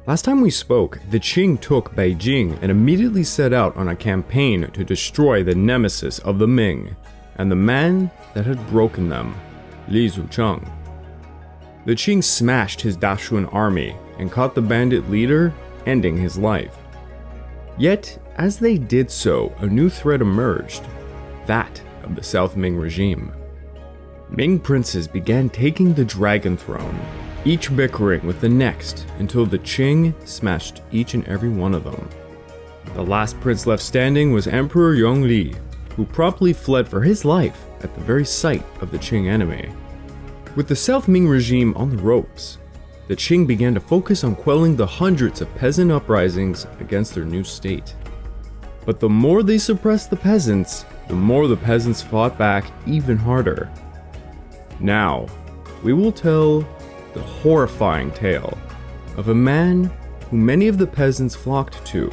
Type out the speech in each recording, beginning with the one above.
Last time we spoke, the Qing took Beijing and immediately set out on a campaign to destroy the nemesis of the Ming, and the man that had broken them, Luch Chong. The Qing smashed his Dashun army and caught the bandit leader, ending his life. Yet, as they did so, a new threat emerged, that of the South Ming regime. Ming princes began taking the dragon throne, each bickering with the next until the Qing smashed each and every one of them. The last prince left standing was Emperor Yongle, who promptly fled for his life at the very sight of the Qing enemy. With the South Ming regime on the ropes, the Qing began to focus on quelling the hundreds of peasant uprisings against their new state. But the more they suppressed the peasants, the more the peasants fought back even harder. Now, we will tell the horrifying tale of a man who many of the peasants flocked to.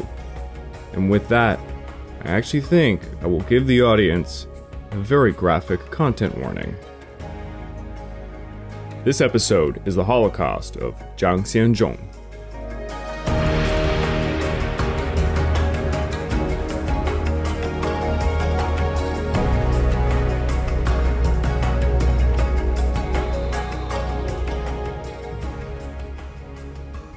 And with that, I actually think I will give the audience a very graphic content warning. This episode is the Holocaust of Zhang Xianzhong.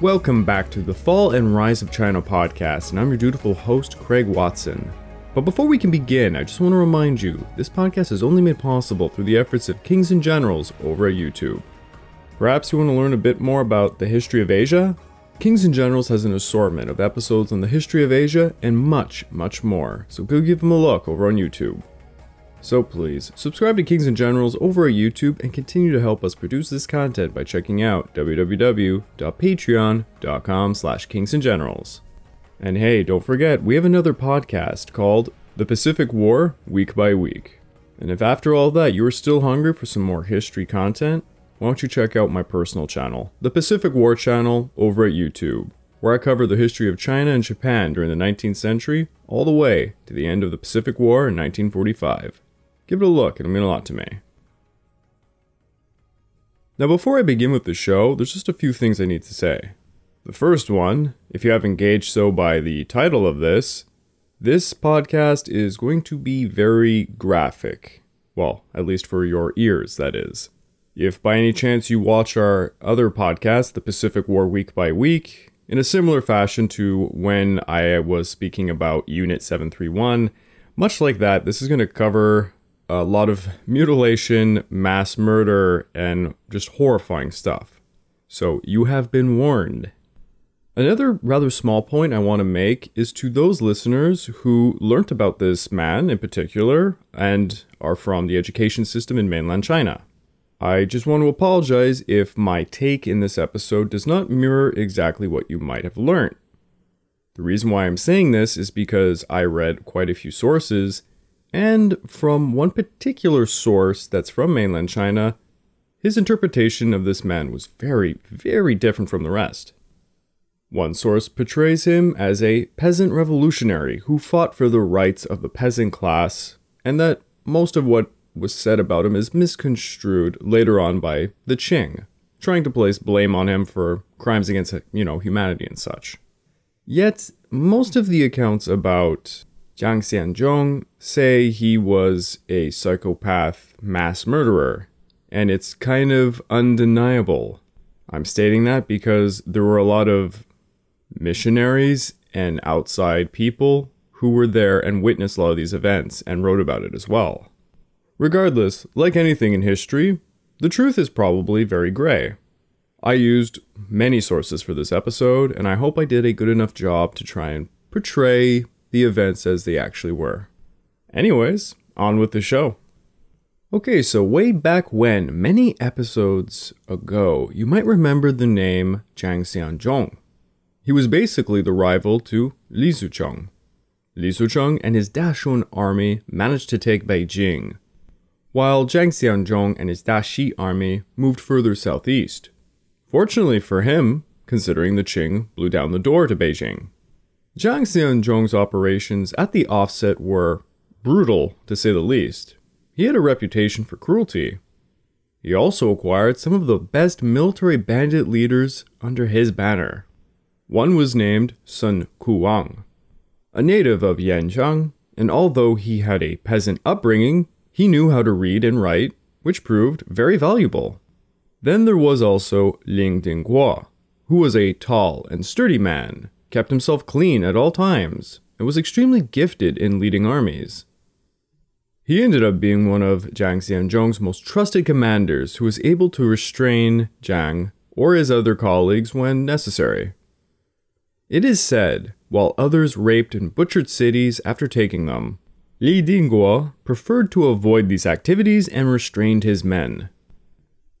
Welcome back to the Fall and Rise of China podcast, and I'm your dutiful host, Craig Watson. But before we can begin, I just want to remind you, this podcast is only made possible through the efforts of Kings and Generals over at YouTube. Perhaps you want to learn a bit more about the history of Asia? Kings and Generals has an assortment of episodes on the history of Asia and much, much more, so go give them a look over on YouTube. So please, subscribe to Kings and Generals over at YouTube and continue to help us produce this content by checking out www.patreon.com/kingsandgenerals. And hey, don't forget, we have another podcast called The Pacific War Week by Week. And if after all that you are still hungry for some more history content, why don't you check out my personal channel, The Pacific War Channel over at YouTube, where I cover the history of China and Japan during the 19th century, all the way to the end of the Pacific War in 1945. Give it a look, it'll mean a lot to me. Now before I begin with the show, there's just a few things I need to say. The first one, if you haven't gauged so by the title of this podcast is going to be very graphic. Well, at least for your ears, that is. If by any chance you watch our other podcast, The Pacific War Week by Week, in a similar fashion to when I was speaking about Unit 731, much like that, this is going to cover a lot of mutilation, mass murder, and just horrifying stuff. So you have been warned. Another rather small point I want to make is to those listeners who learnt about this man in particular and are from the education system in mainland China. I just want to apologize if my take in this episode does not mirror exactly what you might have learned. The reason why I'm saying this is because I read quite a few sources, and from one particular source that's from mainland China, his interpretation of this man was very, very different from the rest. One source portrays him as a peasant revolutionary who fought for the rights of the peasant class, and that most of what was said about him is misconstrued later on by the Qing, trying to place blame on him for crimes against, humanity and such. Yet, most of the accounts about Zhang Xianzhong say he was a psychopath mass murderer, and it's kind of undeniable. I'm stating that because there were a lot of missionaries and outside people who were there and witnessed a lot of these events and wrote about it as well. Regardless, like anything in history, the truth is probably very gray. I used many sources for this episode, and I hope I did a good enough job to try and portray the events as they actually were. Anyways, on with the show. Okay, so way back when, many episodes ago, you might remember the name Zhang Xianzhong. He was basically the rival to Luch Chong. Luch Chong and his Dashun army managed to take Beijing, while Zhang Xianzhong and his Dashi army moved further southeast. Fortunately for him, considering the Qing blew down the door to Beijing. Zhang Xianzhong's operations at the offset were brutal, to say the least. He had a reputation for cruelty. He also acquired some of the best military bandit leaders under his banner. One was named Sun Kuang, a native of Yanjiang, and although he had a peasant upbringing, he knew how to read and write, which proved very valuable. Then there was also Ling Dingguo, who was a tall and sturdy man, kept himself clean at all times, and was extremely gifted in leading armies. He ended up being one of Zhang Xianzhong's most trusted commanders who was able to restrain Zhang or his other colleagues when necessary. It is said, while others raped and butchered cities after taking them, Li Dingguo preferred to avoid these activities and restrained his men.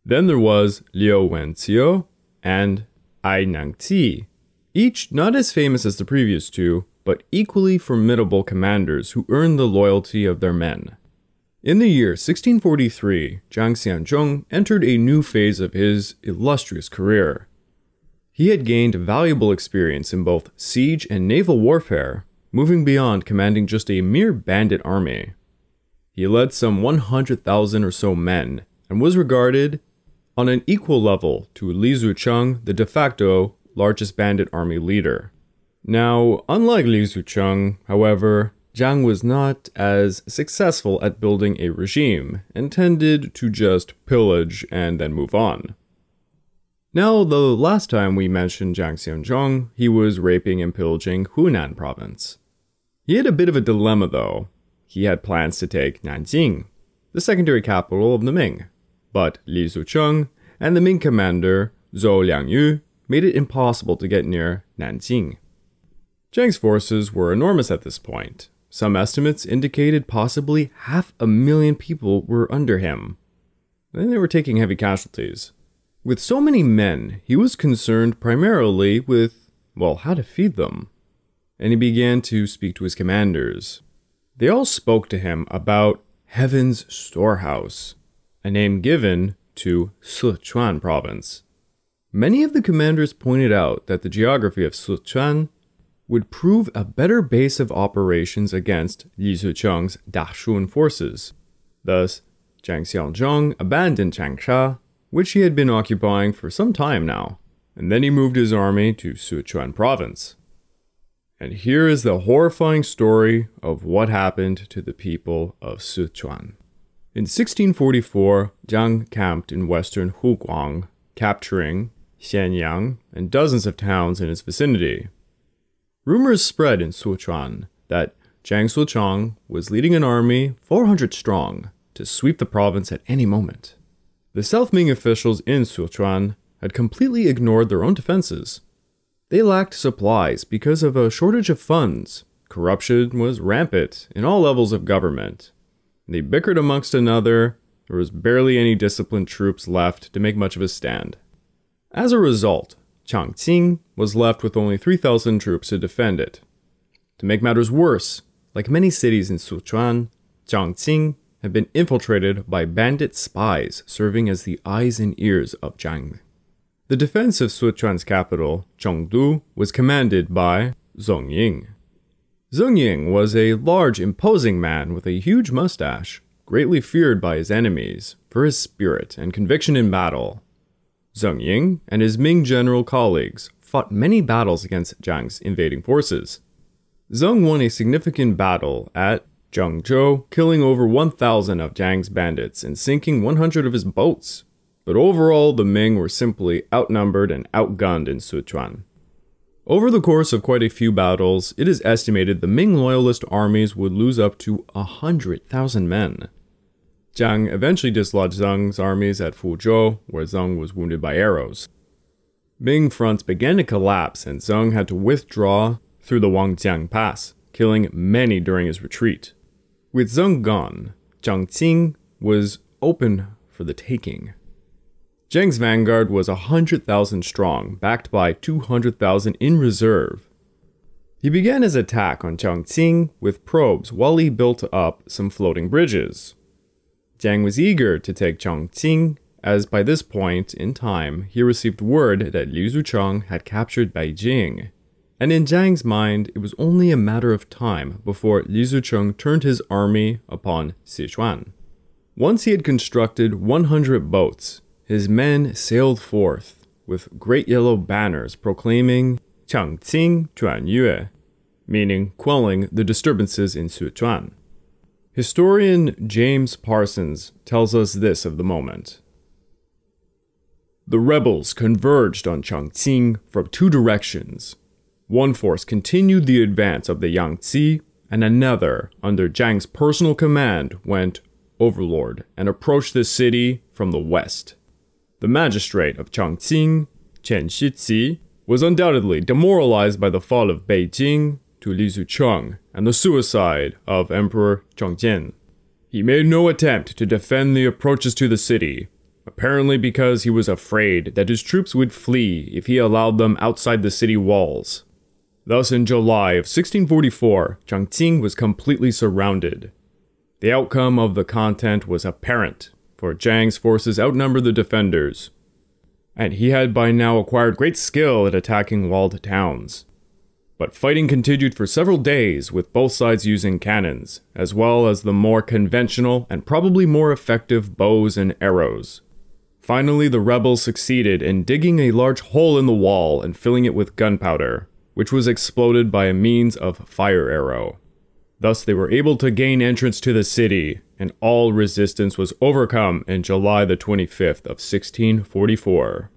Then there was Liu Wenxiu and Ai Nangqi, each not as famous as the previous two, but equally formidable commanders who earned the loyalty of their men. In the year 1643, Zhang Xianzhong entered a new phase of his illustrious career. He had gained valuable experience in both siege and naval warfare, moving beyond commanding just a mere bandit army. He led some 100,000 or so men, and was regarded on an equal level to Li Zicheng, the de facto largest bandit army leader. Now, unlike Li Zicheng, however, Zhang was not as successful at building a regime and tended to just pillage and then move on. Now, the last time we mentioned Zhang Xianzhong, he was raping and pillaging Hunan province. He had a bit of a dilemma though. He had plans to take Nanjing, the secondary capital of the Ming, but Li Zicheng and the Ming commander Zhou Liangyu made it impossible to get near Nanjing. Zhang's forces were enormous at this point. Some estimates indicated possibly 500,000 people were under him. Then they were taking heavy casualties. With so many men, he was concerned primarily with, well, how to feed them. And he began to speak to his commanders. They all spoke to him about Heaven's Storehouse, a name given to Sichuan province. Many of the commanders pointed out that the geography of Sichuan would prove a better base of operations against Li Zicheng's Dashun forces. Thus, Zhang Xianzhong abandoned Changsha, which he had been occupying for some time now, and then he moved his army to Sichuan province. And here is the horrifying story of what happened to the people of Sichuan. In 1644, Zhang camped in western Huguang, capturing Xianyang and dozens of towns in its vicinity. Rumors spread in Sichuan that Zhang Xianzhong was leading an army 400 strong to sweep the province at any moment. The South Ming officials in Sichuan had completely ignored their own defenses. They lacked supplies because of a shortage of funds. Corruption was rampant in all levels of government. They bickered amongst another. There was barely any disciplined troops left to make much of a stand. As a result, Chongqing was left with only 3,000 troops to defend it. To make matters worse, like many cities in Sichuan, Chongqing had been infiltrated by bandit spies serving as the eyes and ears of Zhang. The defense of Sichuan's capital, Chengdu, was commanded by Zhong Ying. Zhong Ying was a large, imposing man with a huge mustache, greatly feared by his enemies for his spirit and conviction in battle. Zhong Ying and his Ming general colleagues fought many battles against Zhang's invading forces. Zhang won a significant battle at Zhengzhou, killing over 1,000 of Zhang's bandits and sinking 100 of his boats. But overall, the Ming were simply outnumbered and outgunned in Sichuan. Over the course of quite a few battles, it is estimated the Ming loyalist armies would lose up to 100,000 men. Zhang eventually dislodged Zhang's armies at Fuzhou, where Zhang was wounded by arrows. Ming fronts began to collapse and Zhang had to withdraw through the Wangjiang Pass, killing many during his retreat. With Zhang gone, Chongqing was open for the taking. Zhang's vanguard was 100,000 strong, backed by 200,000 in reserve. He began his attack on Chongqing with probes while he built up some floating bridges. Zhang was eager to take Chongqing, as by this point in time he received word that Li Zicheng had captured Beijing, and in Zhang's mind it was only a matter of time before Li Zicheng turned his army upon Sichuan. Once he had constructed 100 boats, his men sailed forth with great yellow banners proclaiming Chongqing Chuanyue, meaning quelling the disturbances in Sichuan. Historian James Parsons tells us this of the moment. The rebels converged on Chongqing from two directions. One force continued the advance of the Yangtze, and another, under Zhang's personal command, went overlord and approached the city from the west. The magistrate of Chongqing, Chen Shizi, was undoubtedly demoralized by the fall of Beijing to Luch Chong and the suicide of Emperor Chongqing. He made no attempt to defend the approaches to the city, apparently because he was afraid that his troops would flee if he allowed them outside the city walls. Thus, in July of 1644, Chongqing was completely surrounded. The outcome of the contest was apparent, for Zhang's forces outnumbered the defenders, and he had by now acquired great skill at attacking walled towns. But fighting continued for several days, with both sides using cannons, as well as the more conventional and probably more effective bows and arrows. Finally, the rebels succeeded in digging a large hole in the wall and filling it with gunpowder, which was exploded by a means of fire arrow. Thus, they were able to gain entrance to the city, and all resistance was overcome in July the 25th of 1644.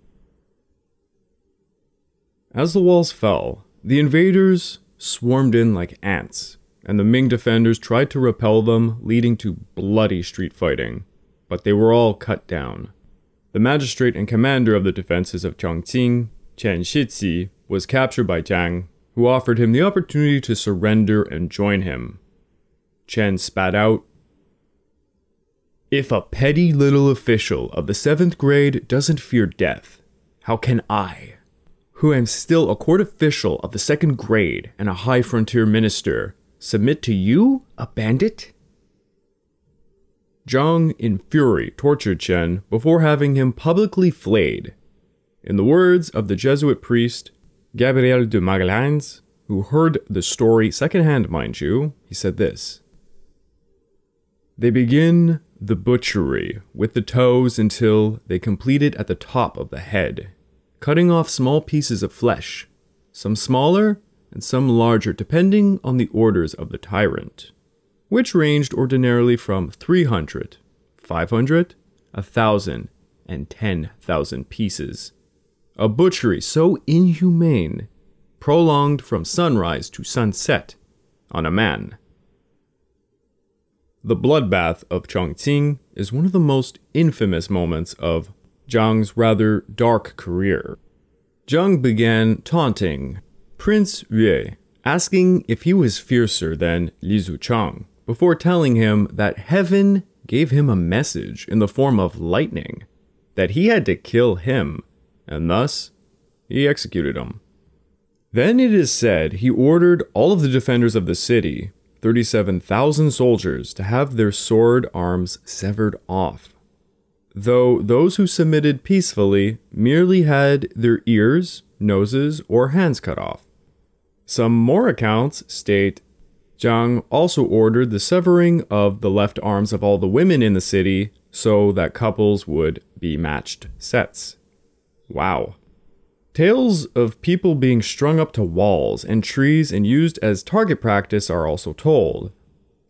As the walls fell, the invaders swarmed in like ants, and the Ming defenders tried to repel them, leading to bloody street fighting, but they were all cut down. The magistrate and commander of the defenses of Chongqing, Chen Shizi, was captured by Zhang, who offered him the opportunity to surrender and join him. Chen spat out, "If a petty little official of the 7th grade doesn't fear death, how can I, who am still a court official of the 2nd grade and a high frontier minister, submit to you, a bandit?" Zhang, in fury, tortured Chen before having him publicly flayed. In the words of the Jesuit priest, Gabriel de Magalhães, who heard the story secondhand, mind you, he said this: "They begin the butchery with the toes until they complete it at the top of the head, cutting off small pieces of flesh, some smaller and some larger depending on the orders of the tyrant, which ranged ordinarily from 300, 500, 1,000, and 10,000 pieces. A butchery so inhumane, prolonged from sunrise to sunset, on a man." The bloodbath of Chongqing is one of the most infamous moments of Zhang's rather dark career. Zhang began taunting Prince Yue, asking if he was fiercer than Luch Chong, before telling him that heaven gave him a message in the form of lightning, that he had to kill him, and thus, he executed him. Then it is said he ordered all of the defenders of the city, 37,000 soldiers, to have their sword arms severed off, though those who submitted peacefully merely had their ears, noses, or hands cut off. Some more accounts state Zhang also ordered the severing of the left arms of all the women in the city so that couples would be matched sets. Wow. Tales of people being strung up to walls and trees and used as target practice are also told.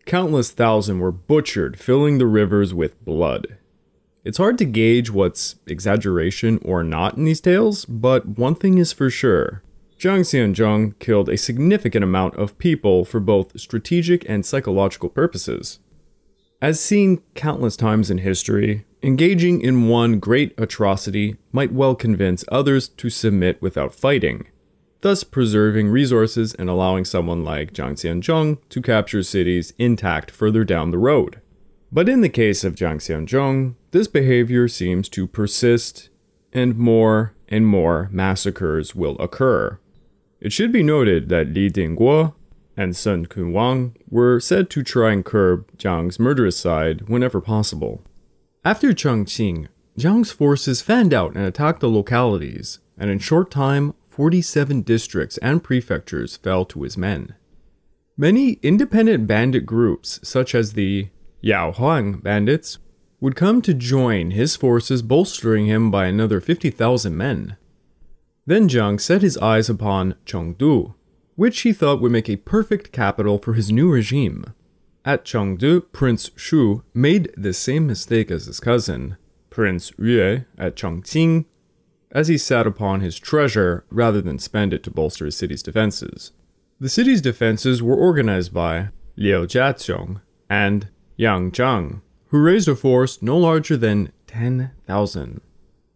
Countless thousand were butchered, filling the rivers with blood. It's hard to gauge what's exaggeration or not in these tales, but one thing is for sure. Zhang Xianzhong killed a significant amount of people for both strategic and psychological purposes. As seen countless times in history, engaging in one great atrocity might well convince others to submit without fighting, thus preserving resources and allowing someone like Zhang Xianzhong to capture cities intact further down the road. But in the case of Zhang Xianzhong, this behavior seems to persist, and more massacres will occur. It should be noted that Li Dingguo and Sun Kunwang were said to try and curb Zhang's murderous side whenever possible. After Chongqing, Zhang's forces fanned out and attacked the localities, and in short time, 47 districts and prefectures fell to his men. Many independent bandit groups, such as the Yaohuang bandits, would come to join his forces, bolstering him by another 50,000 men. Then Zhang set his eyes upon Chengdu, which he thought would make a perfect capital for his new regime. At Chengdu, Prince Shu made the same mistake as his cousin, Prince Yue, at Chongqing, as he sat upon his treasure rather than spend it to bolster his city's defenses. The city's defenses were organized by Liu Jiaqiong and Yang Zhang, who raised a force no larger than 10,000.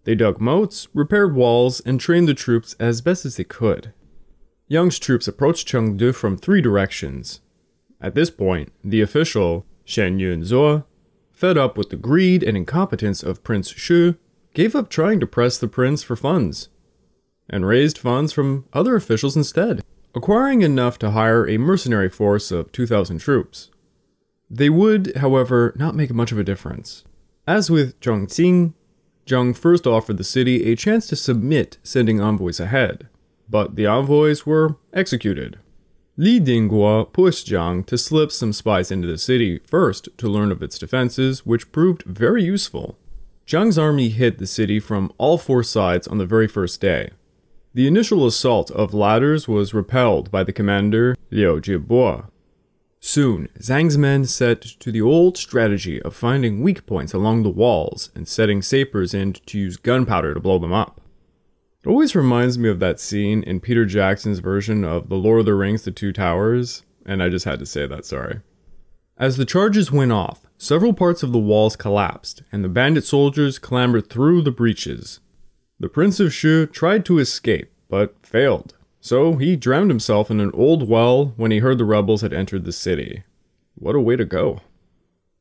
They dug moats, repaired walls, and trained the troops as best as they could. Yang's troops approached Chengdu from 3 directions. At this point, the official, Shen Yunzuo, fed up with the greed and incompetence of Prince Shu, gave up trying to press the prince for funds, and raised funds from other officials instead, acquiring enough to hire a mercenary force of 2,000 troops. They would, however, not make much of a difference. As with Chongqing, Zhang first offered the city a chance to submit sending envoys ahead, but the envoys were executed. Li Dingguo pushed Zhang to slip some spies into the city first to learn of its defenses, which proved very useful. Zhang's army hit the city from all 4 sides on the very first day. The initial assault of ladders was repelled by the commander Liu Jibo. Soon, Zhang's men set to the old strategy of finding weak points along the walls and setting sappers in to use gunpowder to blow them up. It always reminds me of that scene in Peter Jackson's version of The Lord of the Rings: The Two Towers, and I just had to say that, sorry. As the charges went off, several parts of the walls collapsed, and the bandit soldiers clambered through the breaches. The Prince of Shu tried to escape, but failed, so he drowned himself in an old well when he heard the rebels had entered the city. What a way to go.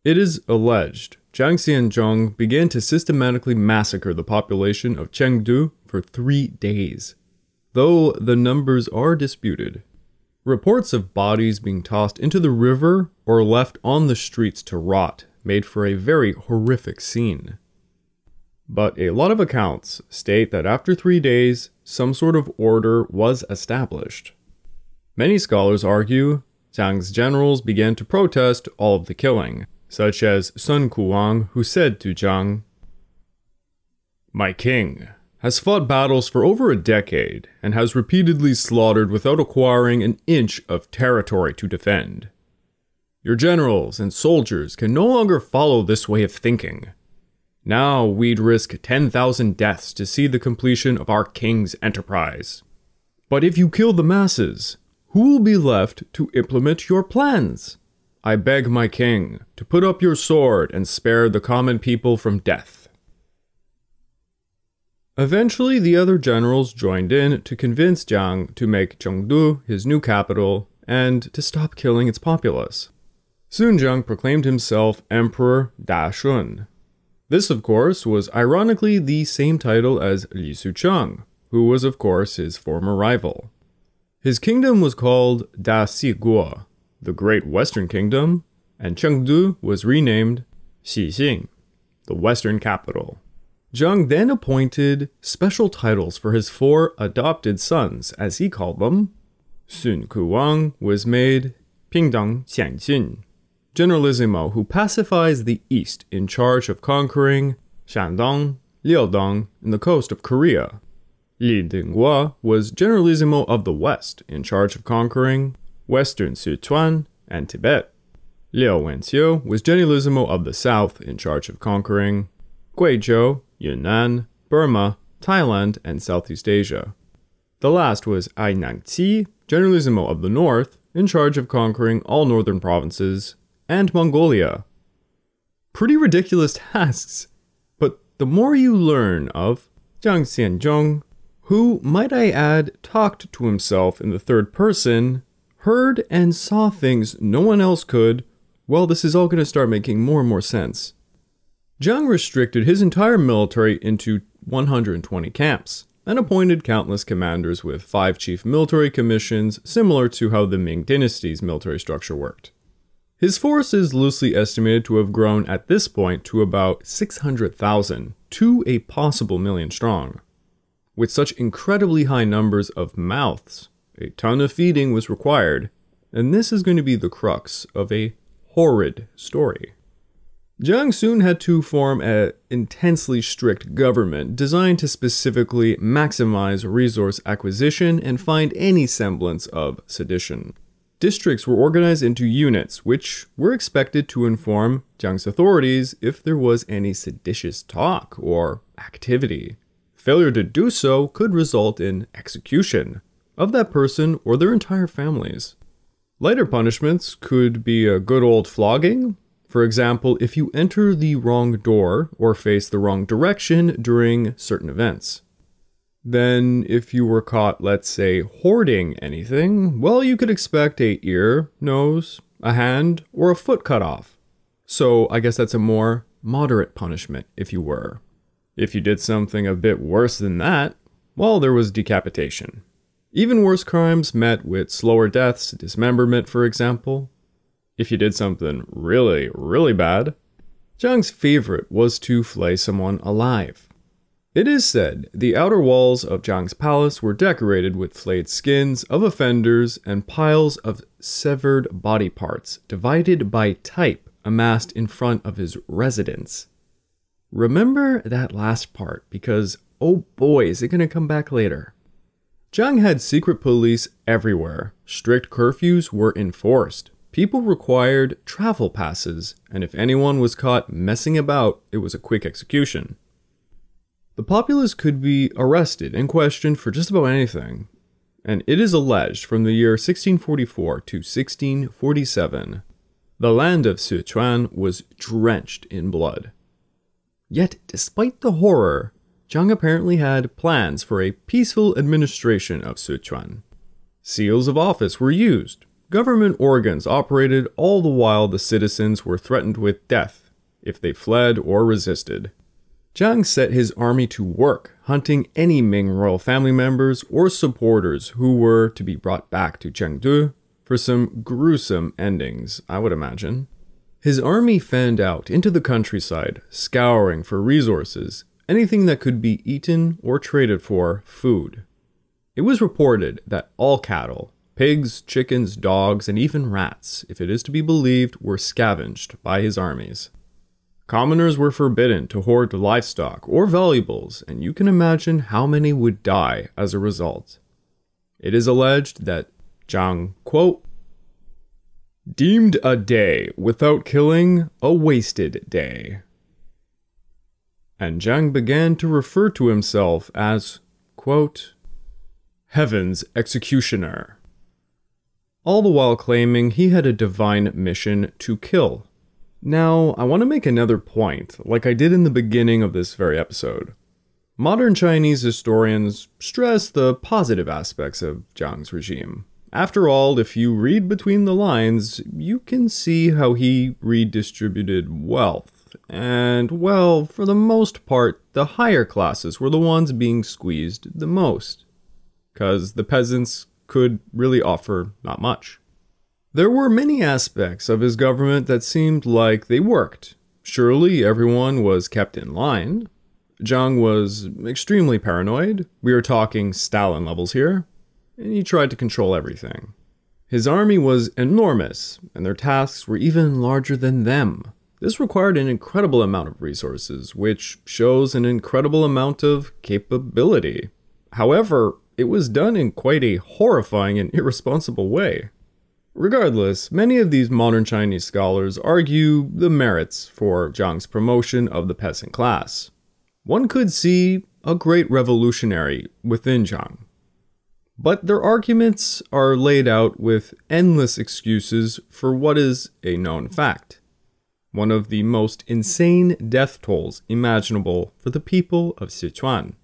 It is alleged Zhang Xianzhong began to systematically massacre the population of Chengdu for 3 days, though the numbers are disputed. Reports of bodies being tossed into the river or left on the streets to rot made for a very horrific scene. But a lot of accounts state that after 3 days, some sort of order was established. Many scholars argue Zhang's generals began to protest all of the killing, such as Sun Kuang, who said to Zhang, "My king has fought battles for over a decade and has repeatedly slaughtered without acquiring an inch of territory to defend. Your generals and soldiers can no longer follow this way of thinking. Now we'd risk 10,000 deaths to see the completion of our king's enterprise. But if you kill the masses, who will be left to implement your plans? I beg my king to put up your sword and spare the common people from death." Eventually, the other generals joined in to convince Zhang to make Chengdu his new capital and to stop killing its populace. Soon Zhang proclaimed himself Emperor Dashun. This, of course, was ironically the same title as Li Sucheng, who was, of course, his former rival. His kingdom was called Da Siguo, the Great Western Kingdom, and Chengdu was renamed Xixing, the Western Capital. Zhang then appointed special titles for his 4 adopted sons, as he called them. Sun Kuang was made Pingdong Xianjin, Generalissimo who pacifies the east in charge of conquering Shandong, Liaodong, and the coast of Korea. Li Dingguo was Generalissimo of the west in charge of conquering Western Sichuan and Tibet. Liu Wenxiu was Generalissimo of the south in charge of conquering Guizhou, Yunnan, Burma, Thailand, and Southeast Asia. The last was Ai Nangqi, Generalissimo of the north, in charge of conquering all northern provinces, and Mongolia. Pretty ridiculous tasks, but the more you learn of Zhang Xianzhong, who, might I add, talked to himself in the third person, heard and saw things no one else could, well, this is all going to start making more and more sense. Zhang restricted his entire military into 120 camps, and appointed countless commanders with 5 chief military commissions, similar to how the Ming Dynasty's military structure worked. His force is loosely estimated to have grown at this point to about 600,000 to a possible million strong. With such incredibly high numbers of mouths, a ton of feeding was required, and this is going to be the crux of a horrid story. Zhang soon had to form an intensely strict government designed to specifically maximize resource acquisition and find any semblance of sedition. Districts were organized into units, which were expected to inform Zhang's authorities if there was any seditious talk or activity. Failure to do so could result in execution of that person or their entire families. Lighter punishments could be a good old flogging. For example, if you enter the wrong door or face the wrong direction during certain events. Then, if you were caught, let's say, hoarding anything, well, you could expect a ear, nose, a hand, or a foot cut off. So, I guess that's a more moderate punishment, if you were. If you did something a bit worse than that, well, there was decapitation. Even worse crimes met with slower deaths, dismemberment, for example. If you did something really, really bad, Zhang's favorite was to flay someone alive. It is said the outer walls of Zhang's palace were decorated with flayed skins of offenders and piles of severed body parts, divided by type, amassed in front of his residence. Remember that last part, because oh boy, is it going to come back later. Zhang had secret police everywhere. Strict curfews were enforced. People required travel passes, and if anyone was caught messing about, it was a quick execution. The populace could be arrested and questioned for just about anything, and it is alleged from the year 1644 to 1647, the land of Sichuan was drenched in blood. Yet, despite the horror, Zhang apparently had plans for a peaceful administration of Sichuan. Seals of office were used. Government organs operated all the while the citizens were threatened with death if they fled or resisted. Zhang set his army to work, hunting any Ming royal family members or supporters who were to be brought back to Chengdu for some gruesome endings, I would imagine. His army fanned out into the countryside, scouring for resources, anything that could be eaten or traded for food. It was reported that all cattle, pigs, chickens, dogs, and even rats, if it is to be believed, were scavenged by his armies. Commoners were forbidden to hoard livestock or valuables, and you can imagine how many would die as a result. It is alleged that Zhang, quote, deemed a day without killing a wasted day. And Zhang began to refer to himself as, quote, heaven's executioner. All the while claiming he had a divine mission to kill. Now, I want to make another point, like I did in the beginning of this very episode. Modern Chinese historians stress the positive aspects of Zhang's regime. After all, if you read between the lines, you can see how he redistributed wealth. And, well, for the most part, the higher classes were the ones being squeezed the most. 'Cause the peasants could really offer not much. There were many aspects of his government that seemed like they worked. Surely everyone was kept in line. Zhang was extremely paranoid. We are talking Stalin levels here. And he tried to control everything. His army was enormous, and their tasks were even larger than them. This required an incredible amount of resources, which shows an incredible amount of capability. However, it was done in quite a horrifying and irresponsible way. Regardless, many of these modern Chinese scholars argue the merits for Zhang's promotion of the peasant class. One could see a great revolutionary within Zhang. But their arguments are laid out with endless excuses for what is a known fact. One of the most insane death tolls imaginable for the people of Sichuan.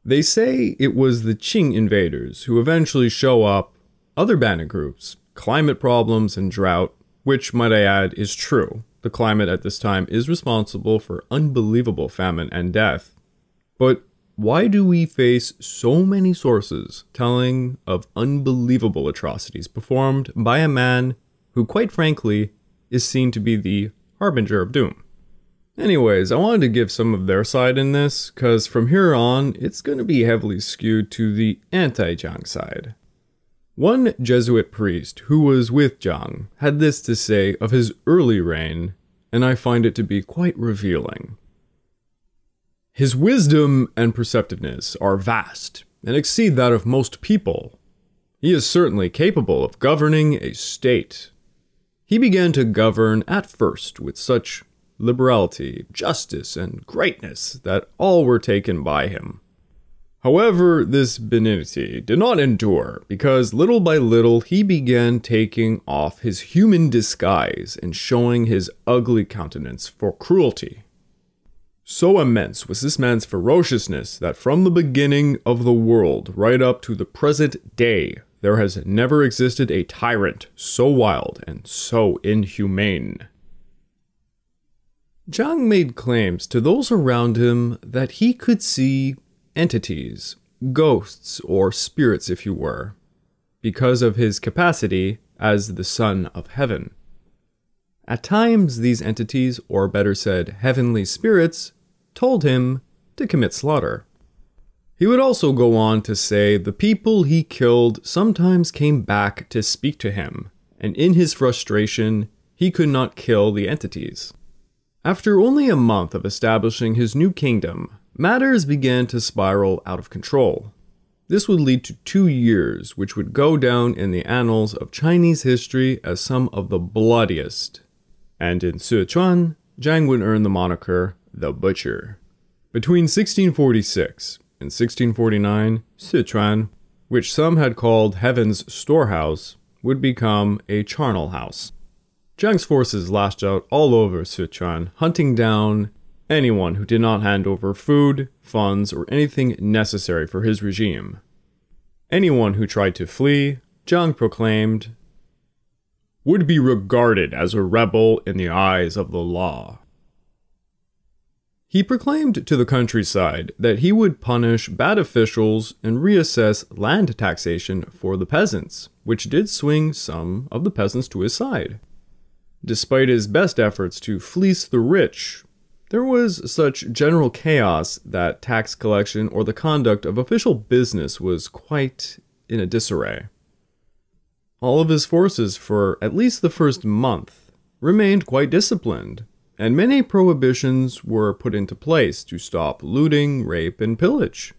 They say it was the Qing invaders who eventually show up, other bandit groups, climate problems and drought, which, might I add, is true. The climate at this time is responsible for unbelievable famine and death. But why do we face so many sources telling of unbelievable atrocities performed by a man who, quite frankly, is seen to be the harbinger of doom? Anyways, I wanted to give some of their side in this, because from here on, it's going to be heavily skewed to the anti-Zhang side. One Jesuit priest who was with Zhang had this to say of his early reign, and I find it to be quite revealing. His wisdom and perceptiveness are vast and exceed that of most people. He is certainly capable of governing a state. He began to govern at first with such liberality, justice, and greatness that all were taken by him. However, this benignity did not endure, because little by little he began taking off his human disguise and showing his ugly countenance for cruelty. So immense was this man's ferociousness that from the beginning of the world right up to the present day, there has never existed a tyrant so wild and so inhumane. Zhang made claims to those around him that he could see entities, ghosts, or spirits if you were, because of his capacity as the Son of Heaven. At times, these entities, or better said, heavenly spirits, told him to commit slaughter. He would also go on to say the people he killed sometimes came back to speak to him, and in his frustration, he could not kill the entities. After only a month of establishing his new kingdom, matters began to spiral out of control. This would lead to 2 years, which would go down in the annals of Chinese history as some of the bloodiest. And in Sichuan, Zhang would earn the moniker the Butcher. Between 1646 and 1649, Sichuan, which some had called Heaven's Storehouse, would become a charnel house. Zhang's forces lashed out all over Sichuan, hunting down anyone who did not hand over food, funds, or anything necessary for his regime. Anyone who tried to flee, Zhang proclaimed, would be regarded as a rebel in the eyes of the law. He proclaimed to the countryside that he would punish bad officials and reassess land taxation for the peasants, which did swing some of the peasants to his side. Despite his best efforts to fleece the rich, there was such general chaos that tax collection or the conduct of official business was quite in a disarray. All of his forces for at least the first month remained quite disciplined, and many prohibitions were put into place to stop looting, rape, and pillage.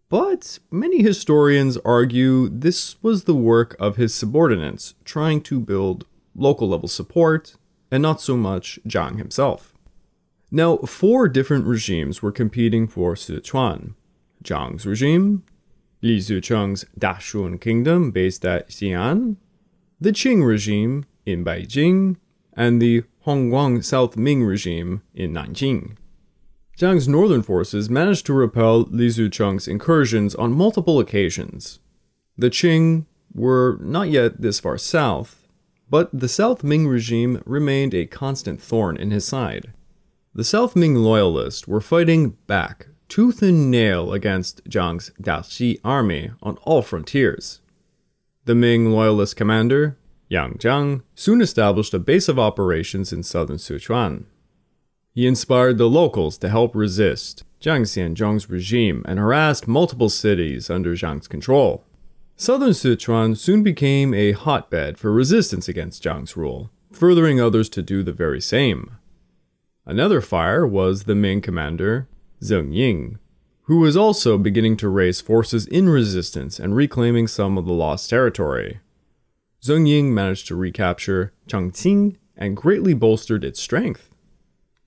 But many historians argue this was the work of his subordinates trying to build local level support, and not so much Zhang himself. Now, 4 different regimes were competing for Sichuan. Zhang's regime, Li Zicheng's Dashun kingdom based at Xi'an, the Qing regime in Beijing, and the Hongguang South Ming regime in Nanjing. Zhang's northern forces managed to repel Li Zicheng's incursions on multiple occasions. The Qing were not yet this far south, but the South Ming regime remained a constant thorn in his side. The South Ming loyalists were fighting back tooth and nail against Zhang's Daxi army on all frontiers. The Ming loyalist commander, Yang Zhang, soon established a base of operations in southern Sichuan. He inspired the locals to help resist Zhang Xianzhong's regime and harassed multiple cities under Zhang's control. Southern Sichuan soon became a hotbed for resistance against Zhang's rule, furthering others to do the very same. Another fire was the Ming commander, Zheng Ying, who was also beginning to raise forces in resistance and reclaiming some of the lost territory. Zheng Ying managed to recapture Chongqing and greatly bolstered its strength.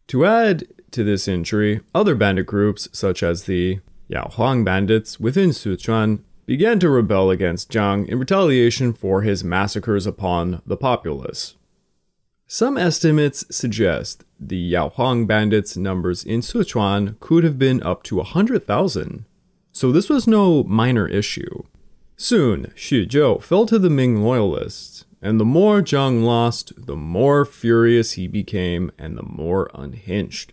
To add to this injury, other bandit groups such as the Yaohuang bandits within Sichuan began to rebel against Zhang in retaliation for his massacres upon the populace. Some estimates suggest the Yaohuang bandits' numbers in Sichuan could have been up to 100,000, so this was no minor issue. Soon, Xuzhou fell to the Ming loyalists, and the more Zhang lost, the more furious he became and the more unhinged.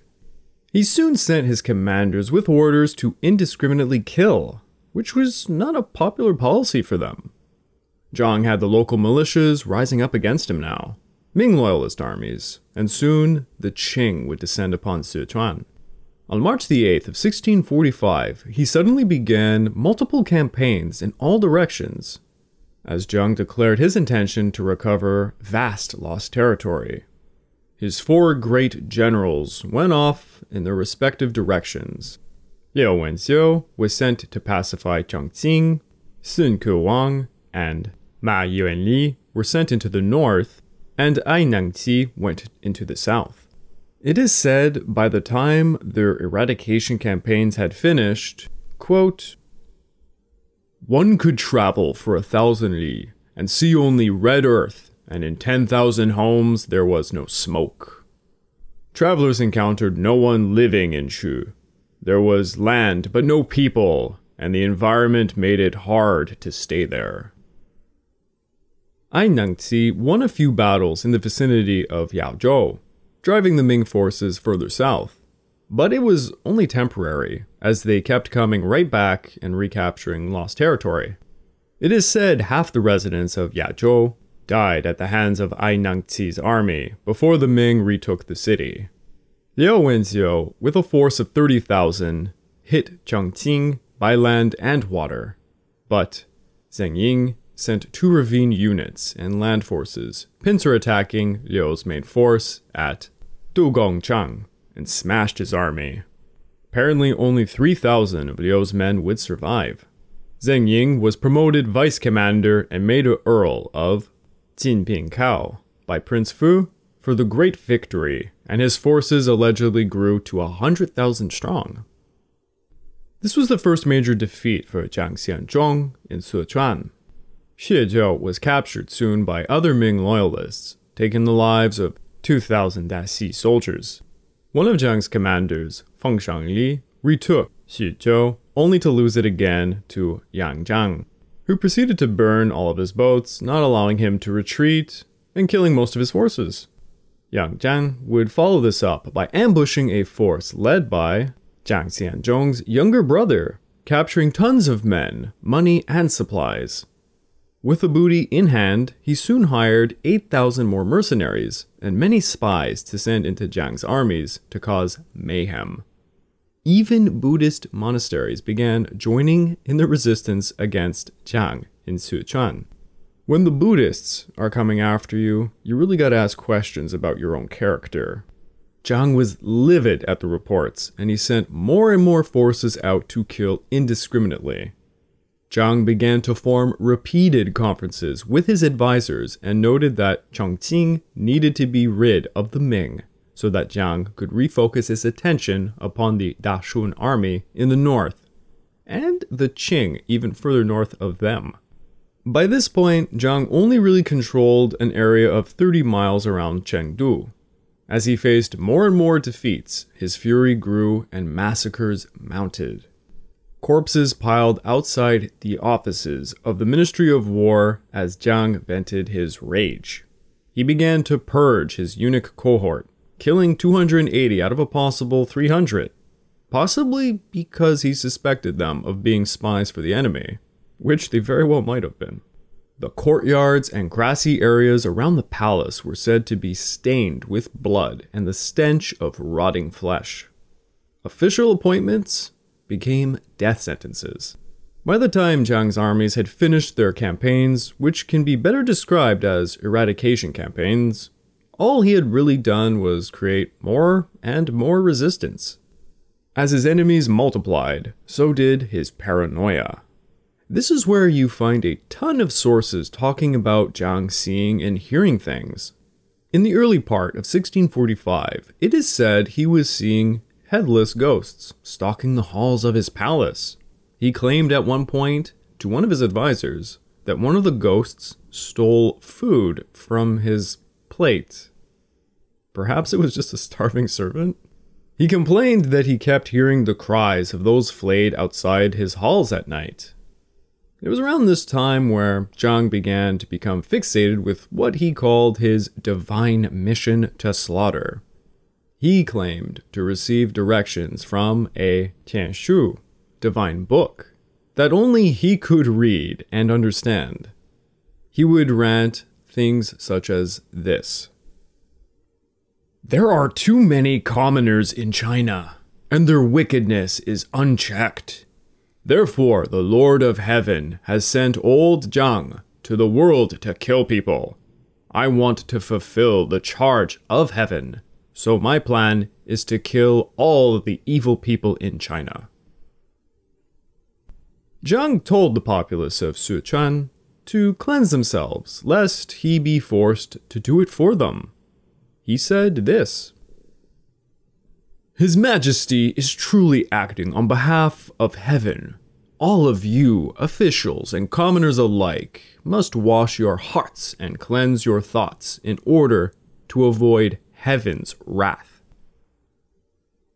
He soon sent his commanders with orders to indiscriminately kill, which was not a popular policy for them. Zhang had the local militias rising up against him now, Ming loyalist armies, and soon the Qing would descend upon Sichuan. On March the 8th of 1645, he suddenly began multiple campaigns in all directions, as Zhang declared his intention to recover vast lost territory. his 4 great generals went off in their respective directions. Liu Wenxiu was sent to pacify Chongqing, Sun Kuwang and Ma Yuanli were sent into the north, and Ai Nangqi went into the south. It is said by the time their eradication campaigns had finished, quote, "One could travel for 1,000 li and see only red earth, and in 10,000 homes there was no smoke. Travelers encountered no one living in Shu. There was land but no people, and the environment made it hard to stay there." Ai Nangqi won a few battles in the vicinity of Yaozhou, driving the Ming forces further south. But it was only temporary, as they kept coming right back and recapturing lost territory. It is said half the residents of Yaozhou died at the hands of Ai Nangqi's army before the Ming retook the city. Liu Wenxiu, with a force of 30,000, hit Chongqing by land and water. But Zheng Ying sent 2 ravine units and land forces, pincer attacking Liu's main force at Dugongchang and smashed his army. Apparently only 3,000 of Liu's men would survive. Zheng Ying was promoted vice commander and made an earl of Jinpinkao by Prince Fu for the great victory, and his forces allegedly grew to 100,000 strong. This was the first major defeat for Zhang Xianzhong in Sichuan. Xiejiao was captured soon by other Ming loyalists, taking the lives of 2,000 Daxi soldiers. One of Zhang's commanders, Feng Shangli, retook Xiejiao, only to lose it again to Yang Zhang, who proceeded to burn all of his boats, not allowing him to retreat, and killing most of his forces. Yang Zhang would follow this up by ambushing a force led by Zhang Xianzhong's younger brother, capturing tons of men, money, and supplies. With the booty in hand, he soon hired 8,000 more mercenaries and many spies to send into Zhang's armies to cause mayhem. Even Buddhist monasteries began joining in the resistance against Zhang in Sichuan. When the Buddhists are coming after you, you really gotta ask questions about your own character. Zhang was livid at the reports, and he sent more and more forces out to kill indiscriminately. Zhang began to form repeated conferences with his advisors and noted that Chongqing needed to be rid of the Ming so that Zhang could refocus his attention upon the Dashun army in the north, and the Qing even further north of them. By this point, Zhang only really controlled an area of 30 miles around Chengdu. As he faced more and more defeats, his fury grew and massacres mounted. Corpses piled outside the offices of the Ministry of War as Zhang vented his rage. He began to purge his eunuch cohort, killing 280 out of a possible 300, possibly because he suspected them of being spies for the enemy, which they very well might have been. The courtyards and grassy areas around the palace were said to be stained with blood and the stench of rotting flesh. Official appointments became death sentences. By the time Zhang's armies had finished their campaigns, which can be better described as eradication campaigns, all he had really done was create more and more resistance. As his enemies multiplied, so did his paranoia. This is where you find a ton of sources talking about Zhang seeing and hearing things. In the early part of 1645, it is said he was seeing headless ghosts stalking the halls of his palace. He claimed at one point to one of his advisors that one of the ghosts stole food from his plate. Perhaps it was just a starving servant? He complained that he kept hearing the cries of those flayed outside his halls at night. It was around this time where Zhang began to become fixated with what he called his divine mission to slaughter. He claimed to receive directions from a Tianshu, divine book, that only he could read and understand. He would rant things such as this: "There are too many commoners in China, and their wickedness is unchecked. Therefore, the Lord of Heaven has sent old Zhang to the world to kill people. I want to fulfill the charge of heaven, so my plan is to kill all the evil people in China. Zhang told the populace of Sichuan to cleanse themselves, lest he be forced to do it for them. He said this: His Majesty is truly acting on behalf of heaven. All of you, officials and commoners alike, must wash your hearts and cleanse your thoughts in order to avoid heaven's wrath.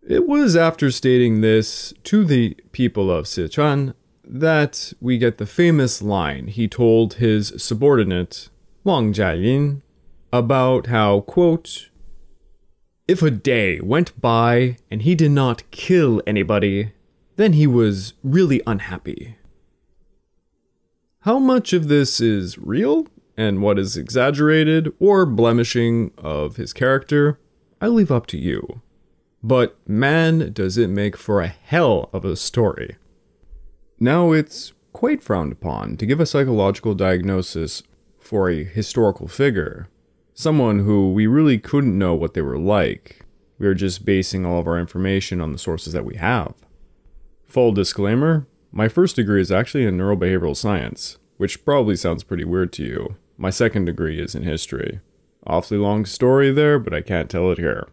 It was after stating this to the people of Sichuan that we get the famous line he told his subordinate, Wang Jiayin, about how, quote, if a day went by and he did not kill anybody, then he was really unhappy. How much of this is real and what is exaggerated or blemishing of his character, I leave up to you. But man, does it make for a hell of a story. Now, it's quite frowned upon to give a psychological diagnosis for a historical figure, someone who we really couldn't know what they were like. We are just basing all of our information on the sources that we have. Full disclaimer, my first degree is actually in neurobehavioral science, which probably sounds pretty weird to you. My second degree is in history. Awfully long story there, but I can't tell it here.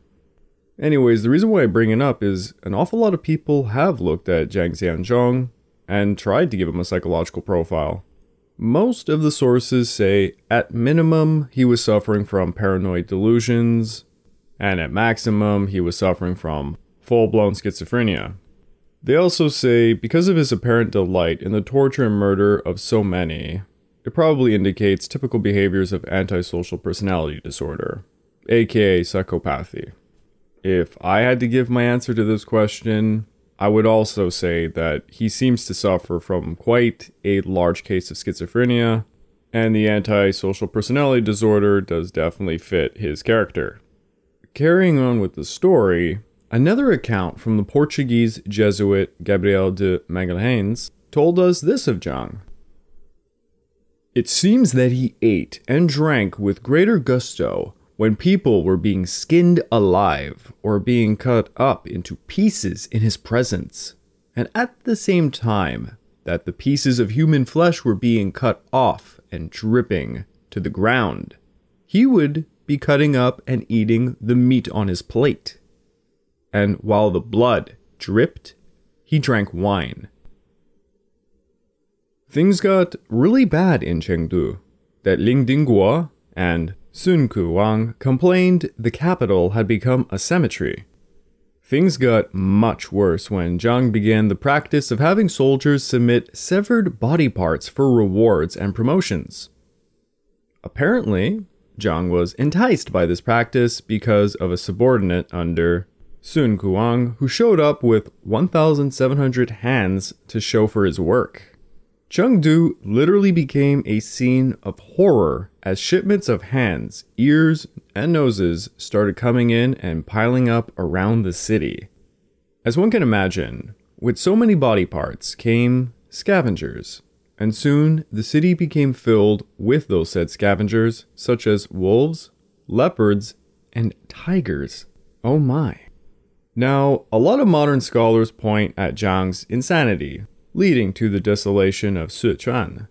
Anyways, the reason why I bring it up is an awful lot of people have looked at Zhang Xianzhong and tried to give him a psychological profile. Most of the sources say, at minimum, he was suffering from paranoid delusions, and at maximum, he was suffering from full-blown schizophrenia. They also say, because of his apparent delight in the torture and murder of so many, it probably indicates typical behaviors of antisocial personality disorder, aka psychopathy. If I had to give my answer to this question, I would also say that he seems to suffer from quite a large case of schizophrenia, and the antisocial personality disorder does definitely fit his character. Carrying on with the story, another account from the Portuguese Jesuit Gabriel de Magalhães told us this of Zhang. It seems that he ate and drank with greater gusto when people were being skinned alive or being cut up into pieces in his presence, and at the same time that the pieces of human flesh were being cut off and dripping to the ground, he would be cutting up and eating the meat on his plate. And while the blood dripped, he drank wine. Things got really bad in Chengdu, that Ling Dingguo and Sun Kuwang complained the capital had become a cemetery. Things got much worse when Zhang began the practice of having soldiers submit severed body parts for rewards and promotions. Apparently, Zhang was enticed by this practice because of a subordinate under Sun Kuwang who showed up with 1,700 hands to show for his work. Chengdu literally became a scene of horror as shipments of hands, ears, and noses started coming in and piling up around the city. As one can imagine, with so many body parts came scavengers, and soon the city became filled with those said scavengers, such as wolves, leopards, and tigers. Oh my. Now, a lot of modern scholars point at Zhang's insanity, leading to the desolation of Sichuan.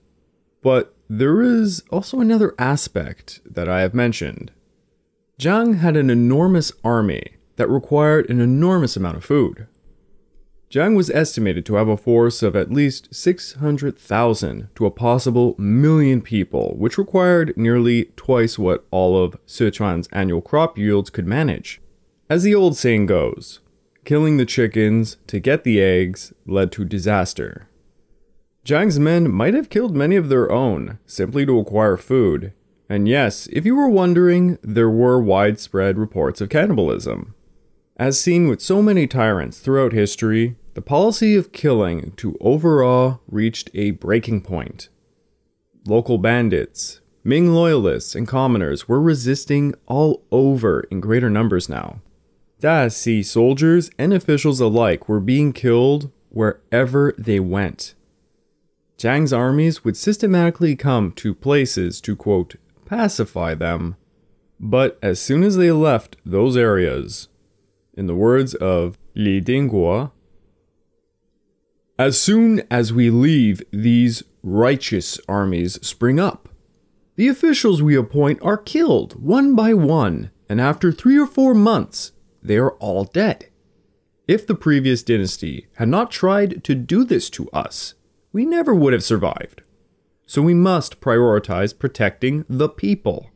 But there is also another aspect that I have mentioned. Zhang had an enormous army that required an enormous amount of food. Zhang was estimated to have a force of at least 600,000 to a possible 1,000,000 people, which required nearly twice what all of Sichuan's annual crop yields could manage. As the old saying goes, killing the chickens to get the eggs led to disaster. Zhang's men might have killed many of their own, simply to acquire food. And yes, if you were wondering, there were widespread reports of cannibalism. As seen with so many tyrants throughout history, the policy of killing to overawe reached a breaking point. Local bandits, Ming loyalists, and commoners were resisting all over in greater numbers now. Dasi soldiers and officials alike were being killed wherever they went. Zhang's armies would systematically come to places to, quote, pacify them. But as soon as they left those areas, in the words of Li Dingguo, "As soon as we leave, these righteous armies spring up. The officials we appoint are killed one by one, and after 3 or 4 months, they are all dead. If the previous dynasty had not tried to do this to us, we never would have survived. So we must prioritize protecting the people."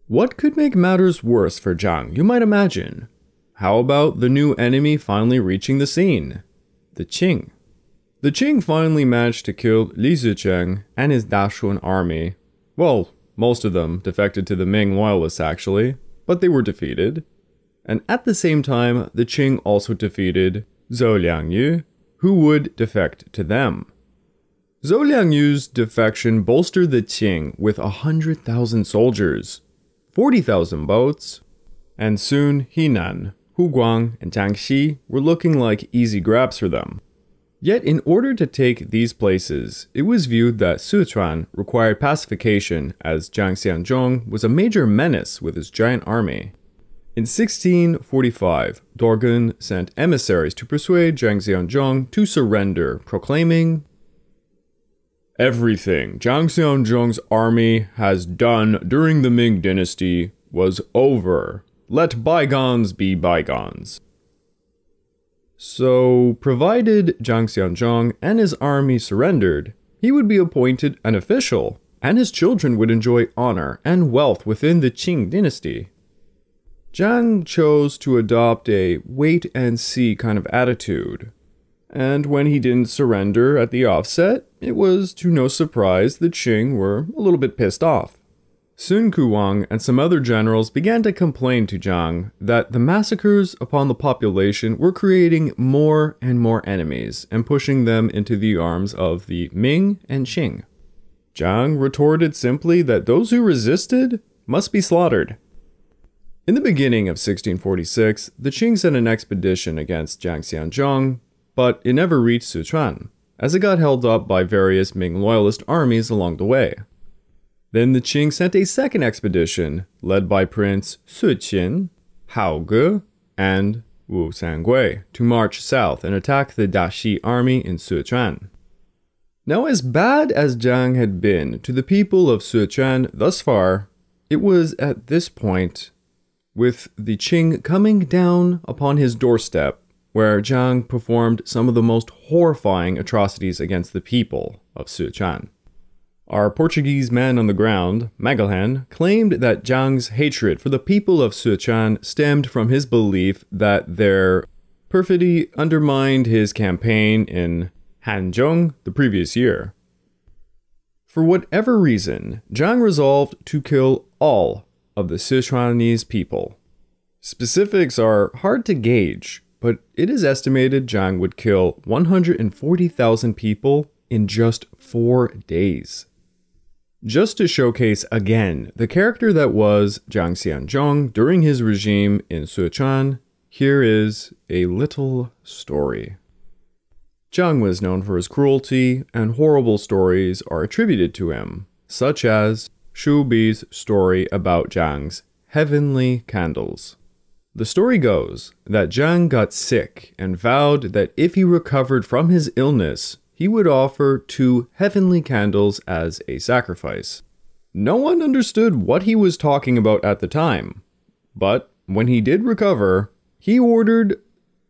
What could make matters worse for Zhang, you might imagine? How about the new enemy finally reaching the scene? The Qing. The Qing finally managed to kill Li Zicheng and his Dashun army. Well, most of them defected to the Ming loyalists actually, but they were defeated. And at the same time, the Qing also defeated Zhou Liangyu, who would defect to them. Zhou Liangyu's defection bolstered the Qing with 100,000 soldiers, 40,000 boats, and soon Henan, Huguang, and Jiangxi were looking like easy grabs for them. Yet in order to take these places, it was viewed that Sichuan required pacification, as Zhang Xianzhong was a major menace with his giant army. In 1645, Dorgun sent emissaries to persuade Zhang Xianzhong to surrender, proclaiming, "Everything Zhang Xianzhong's army has done during the Ming Dynasty was over. Let bygones be bygones." So, provided Zhang Xianzhong and his army surrendered, he would be appointed an official, and his children would enjoy honor and wealth within the Qing Dynasty. Zhang chose to adopt a wait-and-see kind of attitude, and when he didn't surrender at the offset, it was to no surprise the Qing were a little bit pissed off. Sun Kuang and some other generals began to complain to Zhang that the massacres upon the population were creating more and more enemies and pushing them into the arms of the Ming and Qing. Zhang retorted simply that those who resisted must be slaughtered. In the beginning of 1646, the Qing sent an expedition against Zhang Xianzhong, but it never reached Sichuan, as it got held up by various Ming loyalist armies along the way. Then the Qing sent a second expedition, led by Prince Siqin, Hao Ge, and Wu Sangui, to march south and attack the Dashi army in Sichuan. Now, as bad as Zhang had been to the people of Sichuan thus far, it was at this point, with the Qing coming down upon his doorstep, where Zhang performed some of the most horrifying atrocities against the people of Sichuan. Our Portuguese man on the ground, Magalhães, claimed that Zhang's hatred for the people of Sichuan stemmed from his belief that their perfidy undermined his campaign in Hanzhong the previous year. For whatever reason, Zhang resolved to kill all of the Sichuanese people. Specifics are hard to gauge, but it is estimated Zhang would kill 140,000 people in just 4 days. Just to showcase again the character that was Zhang Xianzhong during his regime in Sichuan, here is a little story. Zhang was known for his cruelty, and horrible stories are attributed to him, such as Shu Bi's story about Zhang's heavenly candles. The story goes that Zhang got sick and vowed that if he recovered from his illness, he would offer 2 heavenly candles as a sacrifice. No one understood what he was talking about at the time, but when he did recover, he ordered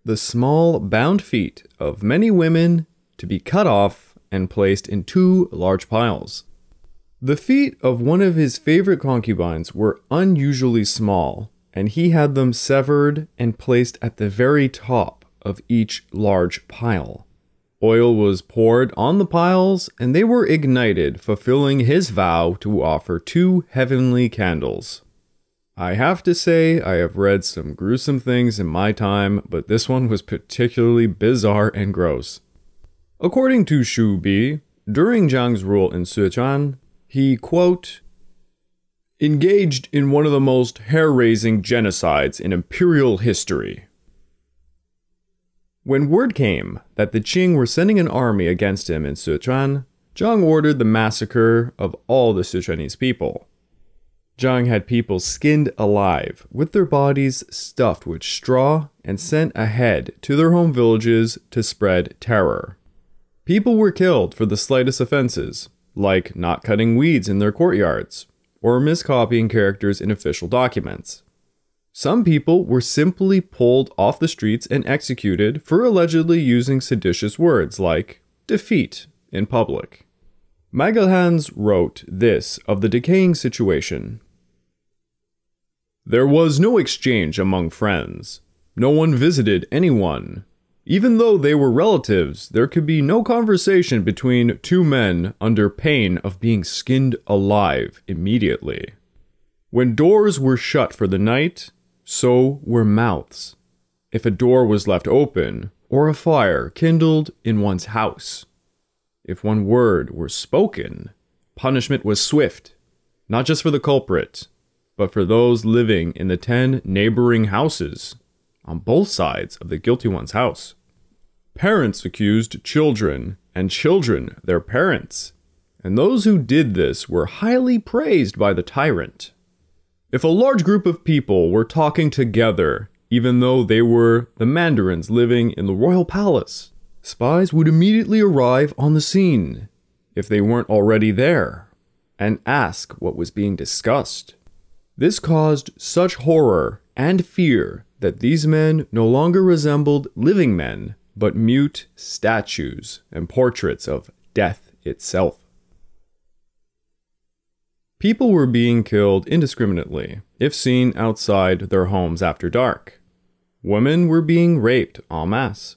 the small bound feet of many women to be cut off and placed in 2 large piles. The feet of one of his favorite concubines were unusually small, and he had them severed and placed at the very top of each large pile. Oil was poured on the piles, and they were ignited, fulfilling his vow to offer 2 heavenly candles. I have to say, I have read some gruesome things in my time, but this one was particularly bizarre and gross. According to Shu Bi, during Zhang's rule in Sichuan, he, quote, engaged in one of the most hair-raising genocides in imperial history. When word came that the Qing were sending an army against him in Sichuan, Zhang ordered the massacre of all the Sichuanese people. Zhang had people skinned alive, with their bodies stuffed with straw and sent ahead to their home villages to spread terror. People were killed for the slightest offenses, like not cutting weeds in their courtyards, or miscopying characters in official documents. Some people were simply pulled off the streets and executed for allegedly using seditious words like defeat in public. Magalhães wrote this of the decaying situation. There was no exchange among friends. No one visited anyone. Even though they were relatives, there could be no conversation between two men under pain of being skinned alive immediately. When doors were shut for the night, so were mouths. If a door was left open, or a fire kindled in one's house. If one word were spoken, punishment was swift, not just for the culprit, but for those living in the 10 neighboring houses, on both sides of the guilty one's house. Parents accused children, and children their parents, and those who did this were highly praised by the tyrant. If a large group of people were talking together, even though they were the mandarins living in the royal palace, spies would immediately arrive on the scene, if they weren't already there, and ask what was being discussed. This caused such horror and fear that these men no longer resembled living men, but mute statues and portraits of death itself. People were being killed indiscriminately, if seen outside their homes after dark. Women were being raped en masse.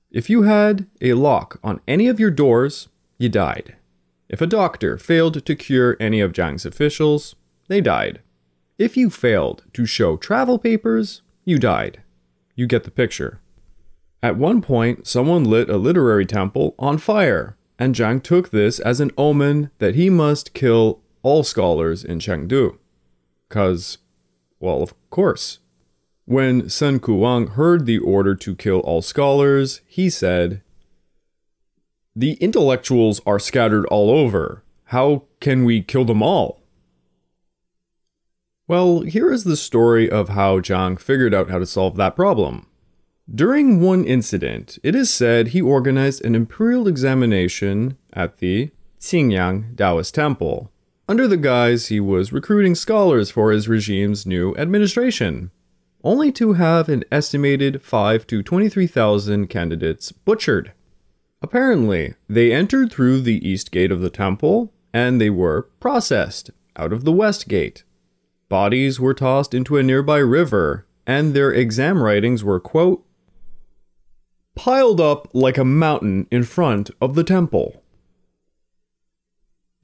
If you had a lock on any of your doors, you died. If a doctor failed to cure any of Zhang's officials, they died. If you failed to show travel papers, you died. You get the picture. At one point, someone lit a literary temple on fire, and Zhang took this as an omen that he must kill all scholars in Chengdu. 'Cause, well, of course. When Sun Kuang heard the order to kill all scholars, he said, "The intellectuals are scattered all over. How can we kill them all?" Well, here is the story of how Zhang figured out how to solve that problem. During one incident, it is said he organized an imperial examination at the Qingyang Taoist temple, under the guise he was recruiting scholars for his regime's new administration, only to have an estimated 5,000 to 23,000 candidates butchered. Apparently, they entered through the east gate of the temple, and they were processed out of the west gate. Bodies were tossed into a nearby river, and their exam writings were, quote, piled up like a mountain in front of the temple.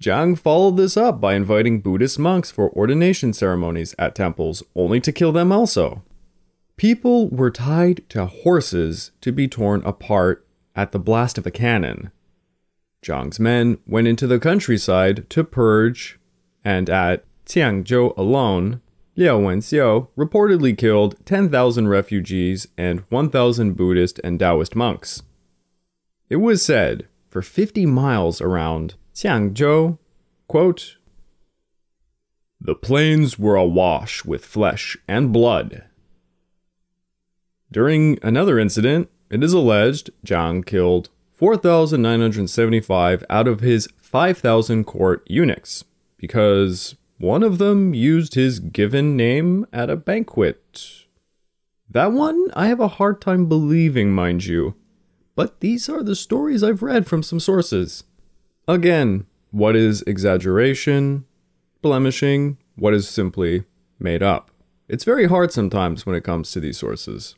Zhang followed this up by inviting Buddhist monks for ordination ceremonies at temples, only to kill them also. People were tied to horses to be torn apart at the blast of a cannon. Zhang's men went into the countryside to purge, and at Tiangzhou alone, Liao Wenxiao reportedly killed 10,000 refugees and 1,000 Buddhist and Taoist monks. It was said, for 50 miles around Tiangzhou, quote, "The plains were awash with flesh and blood." During another incident, it is alleged Zhang killed 4,975 out of his 5,000 court eunuchs, because one of them used his given name at a banquet. That one I have a hard time believing, mind you, but these are the stories I've read from some sources. Again, what is exaggeration, blemishing, what is simply made up? It's very hard sometimes when it comes to these sources.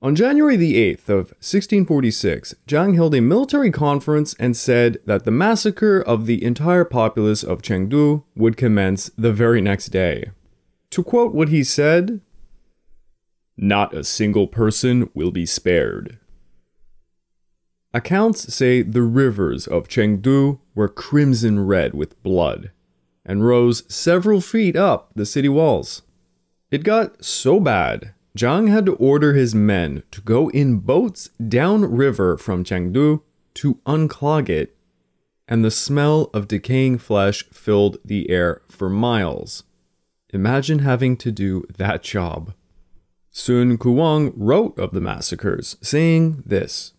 On January the 8th of 1646, Zhang held a military conference and said that the massacre of the entire populace of Chengdu would commence the very next day. To quote what he said, "Not a single person will be spared." Accounts say the rivers of Chengdu were crimson red with blood, and rose several feet up the city walls. It got so bad, Zhang had to order his men to go in boats downriver from Chengdu to unclog it. and the smell of decaying flesh filled the air for miles. Imagine having to do that job. Sun Kuang wrote of the massacres, saying this: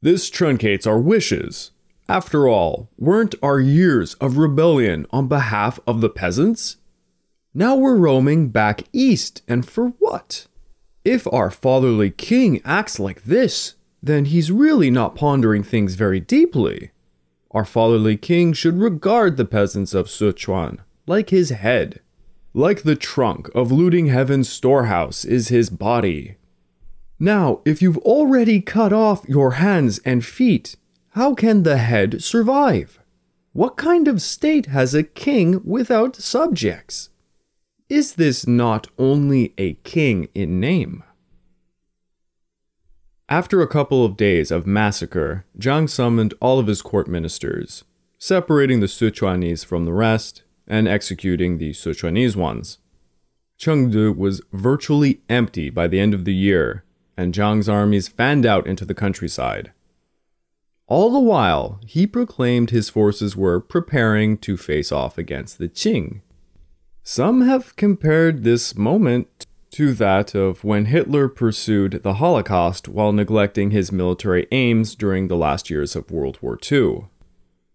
"This truncates our wishes. After all, weren't our years of rebellion on behalf of the peasants? Now we're roaming back east, and for what? If our fatherly king acts like this, then he's really not pondering things very deeply. Our fatherly king should regard the peasants of Sichuan like his head. Like the trunk of looting heaven's storehouse is his body. Now, if you've already cut off your hands and feet, how can the head survive? What kind of state has a king without subjects? Is this not only a king in name?" After a couple of days of massacre, Zhang summoned all of his court ministers, separating the Sichuanese from the rest and executing the Sichuanese ones. Chengdu was virtually empty by the end of the year, and Zhang's armies fanned out into the countryside. All the while, he proclaimed his forces were preparing to face off against the Qing. Some have compared this moment to that of when Hitler pursued the Holocaust while neglecting his military aims during the last years of World War II.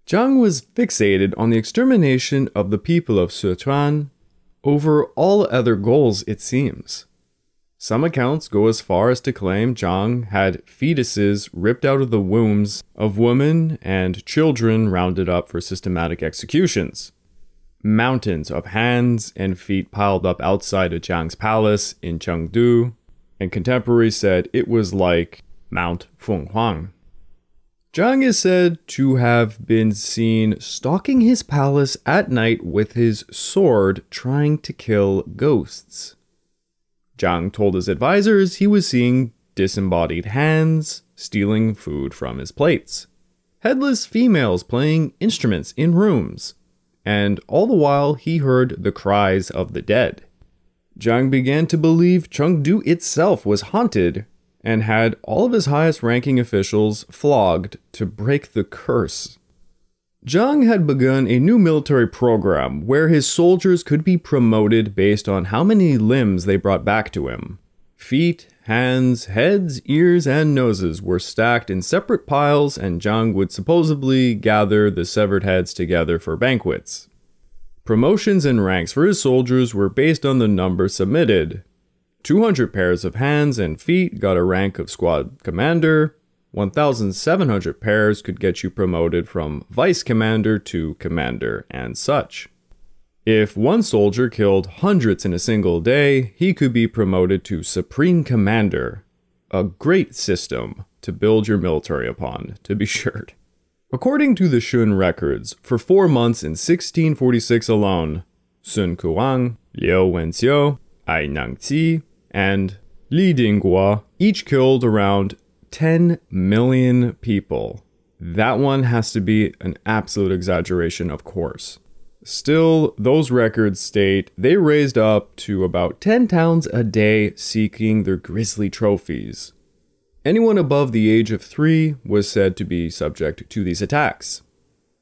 Zhang was fixated on the extermination of the people of Sichuan over all other goals, it seems. Some accounts go as far as to claim Zhang had fetuses ripped out of the wombs of women and children rounded up for systematic executions. Mountains of hands and feet piled up outside of Zhang's palace in Chengdu, and contemporaries said it was like Mount Fenghuang. Zhang is said to have been seen stalking his palace at night with his sword trying to kill ghosts. Zhang told his advisors he was seeing disembodied hands stealing food from his plates, headless females playing instruments in rooms, and all the while he heard the cries of the dead. Zhang began to believe Chengdu itself was haunted and had all of his highest-ranking officials flogged to break the curse. Zhang had begun a new military program where his soldiers could be promoted based on how many limbs they brought back to him. Feet, hands, heads, ears, and noses were stacked in separate piles, and Zhang would supposedly gather the severed heads together for banquets. Promotions and ranks for his soldiers were based on the number submitted. 200 pairs of hands and feet got a rank of squad commander. 1,700 pairs could get you promoted from vice commander to commander, and such. If one soldier killed hundreds in a single day, he could be promoted to supreme commander. A great system to build your military upon, to be sure. According to the Dashun records, for 4 months in 1646 alone, Sun Kuang, Liu Wenxiu, Ai Nangqi, and Li Dingguo each killed around 10 million people. That one has to be an absolute exaggeration, of course. Still, those records state they raised up to about 10 towns a day seeking their grisly trophies. Anyone above the age of 3 was said to be subject to these attacks.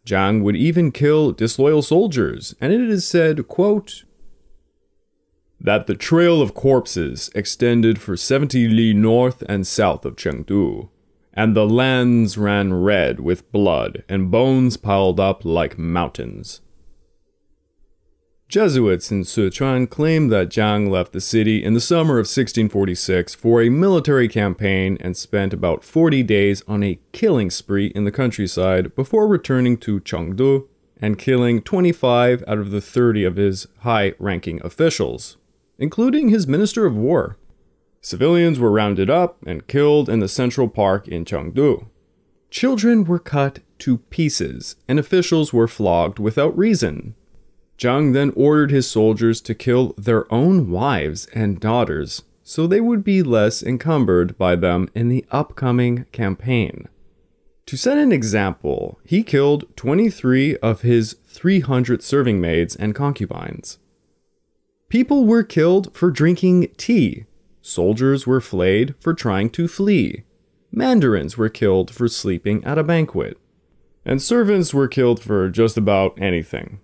Zhang would even kill disloyal soldiers, and it is said, quote, that the trail of corpses extended for 70 li north and south of Chengdu, and the lands ran red with blood and bones piled up like mountains. Jesuits in Sichuan claim that Zhang left the city in the summer of 1646 for a military campaign and spent about 40 days on a killing spree in the countryside before returning to Chengdu and killing 25 out of the 30 of his high-ranking officials, including his Minister of War. Civilians were rounded up and killed in the Central Park in Chengdu. Children were cut to pieces, and officials were flogged without reason. Zhang then ordered his soldiers to kill their own wives and daughters, so they would be less encumbered by them in the upcoming campaign. To set an example, he killed 23 of his 300 serving maids and concubines. People were killed for drinking tea. Soldiers were flayed for trying to flee. Mandarins were killed for sleeping at a banquet. and servants were killed for just about anything.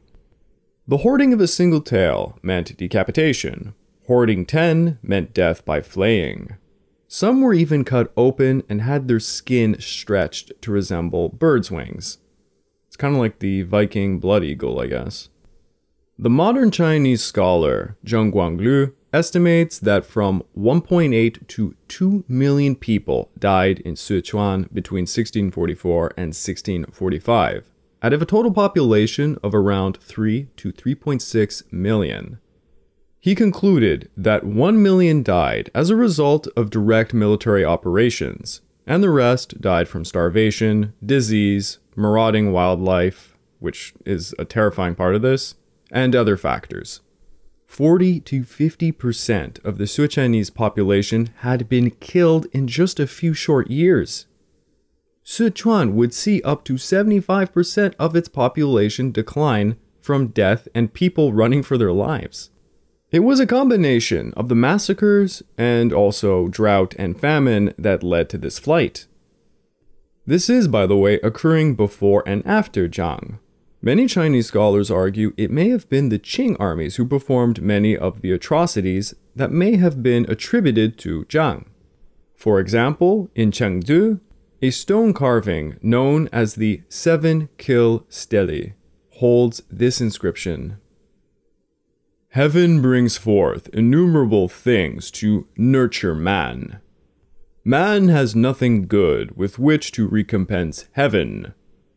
The hoarding of a single tail meant decapitation. Hoarding 10 meant death by flaying. Some were even cut open and had their skin stretched to resemble birds' wings. It's kind of like the Viking blood eagle, I guess. The modern Chinese scholar Zhang Xianzhong estimates that from 1.8 to 2 million people died in Sichuan between 1644 and 1645, out of a total population of around 3 to 3.6 million. He concluded that 1 million died as a result of direct military operations, and the rest died from starvation, disease, marauding wildlife, which is a terrifying part of this, and other factors. 40 to 50% of the Sichuanese population had been killed in just a few short years. Sichuan would see up to 75% of its population decline from death and people running for their lives. It was a combination of the massacres and also drought and famine that led to this flight. This is, by the way, occurring before and after Zhang. Many Chinese scholars argue it may have been the Qing armies who performed many of the atrocities that may have been attributed to Zhang. For example, in Chengdu, a stone carving known as the 7 Kill Stele holds this inscription: "Heaven brings forth innumerable things to nurture man. Man has nothing good with which to recompense heaven.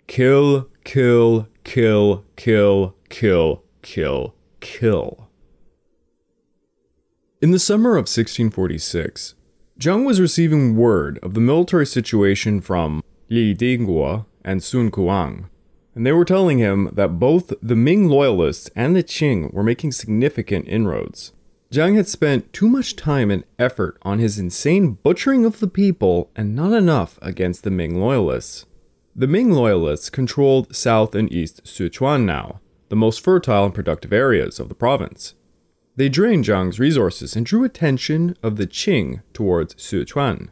Kill, kill, kill, kill, kill, kill, kill." In the summer of 1646, Zhang was receiving word of the military situation from Li Dingguo and Sun Kuang, and they were telling him that both the Ming loyalists and the Qing were making significant inroads. Zhang had spent too much time and effort on his insane butchering of the people and not enough against the Ming loyalists. The Ming loyalists controlled South and East Sichuan now, the most fertile and productive areas of the province. They drained Zhang's resources and drew attention of the Qing towards Sichuan.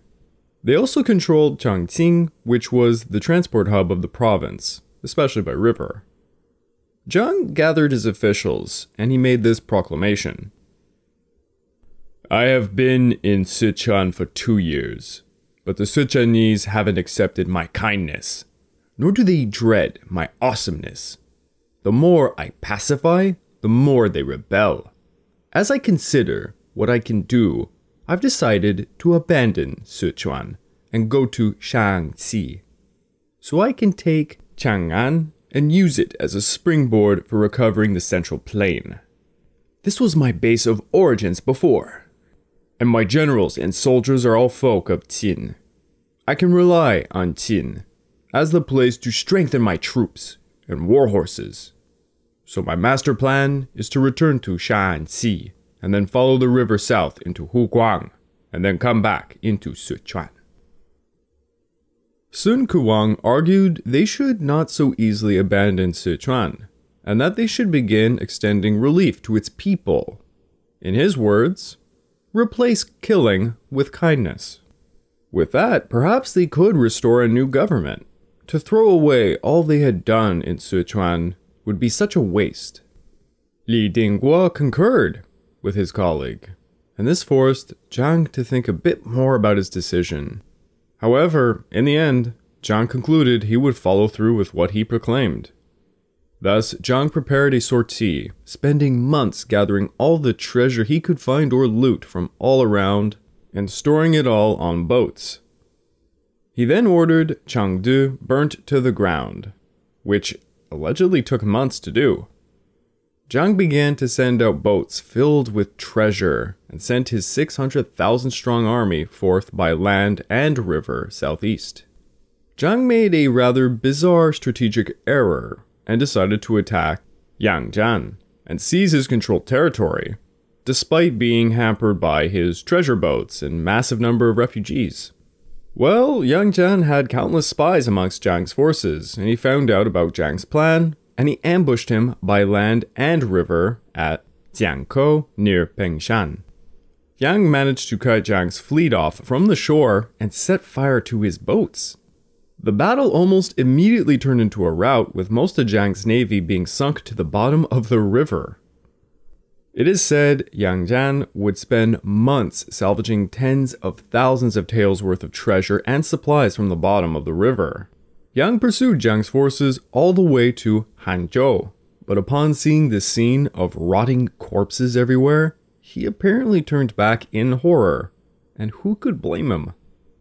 They also controlled Chongqing, which was the transport hub of the province, especially by river. Zhang gathered his officials, and he made this proclamation: "I have been in Sichuan for 2 years, but the Sichuanese haven't accepted my kindness, nor do they dread my awesomeness. The more I pacify, the more they rebel. As I consider what I can do, I've decided to abandon Sichuan and go to Shaanxi, so I can take Chang'an and use it as a springboard for recovering the central plain. This was my base of origins before, and my generals and soldiers are all folk of Qin. I can rely on Qin as the place to strengthen my troops and war horses. So my master plan is to return to Shaanxi and then follow the river south into Huguang and then come back into Sichuan." Sun Kuang argued they should not so easily abandon Sichuan, and that they should begin extending relief to its people. In his words, replace killing with kindness. With that, perhaps they could restore a new government. To throw away all they had done in Sichuan would be such a waste. Li Dingguo concurred with his colleague, and this forced Zhang to think a bit more about his decision. However, in the end, Zhang concluded he would follow through with what he proclaimed. Thus, Zhang prepared a sortie, spending months gathering all the treasure he could find or loot from all around, and storing it all on boats. He then ordered Chengdu burnt to the ground, which allegedly took months to do. Zhang began to send out boats filled with treasure and sent his 600,000-strong army forth by land and river southeast. Zhang made a rather bizarre strategic error and decided to attack Yangzhan and seize his controlled territory, despite being hampered by his treasure boats and massive number of refugees. Well, Yangzhan had countless spies amongst Zhang's forces, and he found out about Zhang's plan, and he ambushed him by land and river at Jiangkou near Pengshan. Yang managed to cut Zhang's fleet off from the shore and set fire to his boats. The battle almost immediately turned into a rout, with most of Zhang's navy being sunk to the bottom of the river. It is said Yang Jian would spend months salvaging tens of thousands of taels worth of treasure and supplies from the bottom of the river. Yang pursued Zhang's forces all the way to Hanzhou, but upon seeing the scene of rotting corpses everywhere, he apparently turned back in horror. And who could blame him?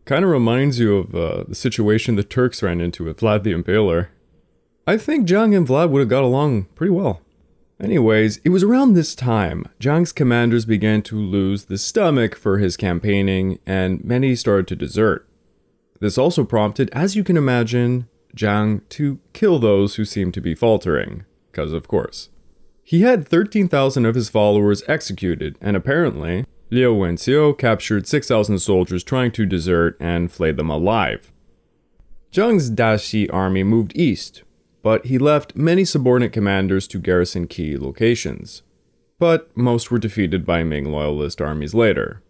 Kind of reminds you of the situation the Turks ran into with Vlad the Impaler. I think Zhang and Vlad would have got along pretty well. Anyways, it was around this time Zhang's commanders began to lose the stomach for his campaigning, and many started to desert. This also prompted, as you can imagine, Zhang to kill those who seemed to be faltering, because of course. He had 13,000 of his followers executed, and apparently, Liu Wenxiu captured 6,000 soldiers trying to desert and flayed them alive. Zhang's Dashi army moved east, but he left many subordinate commanders to garrison key locations. But most were defeated by Ming loyalist armies later.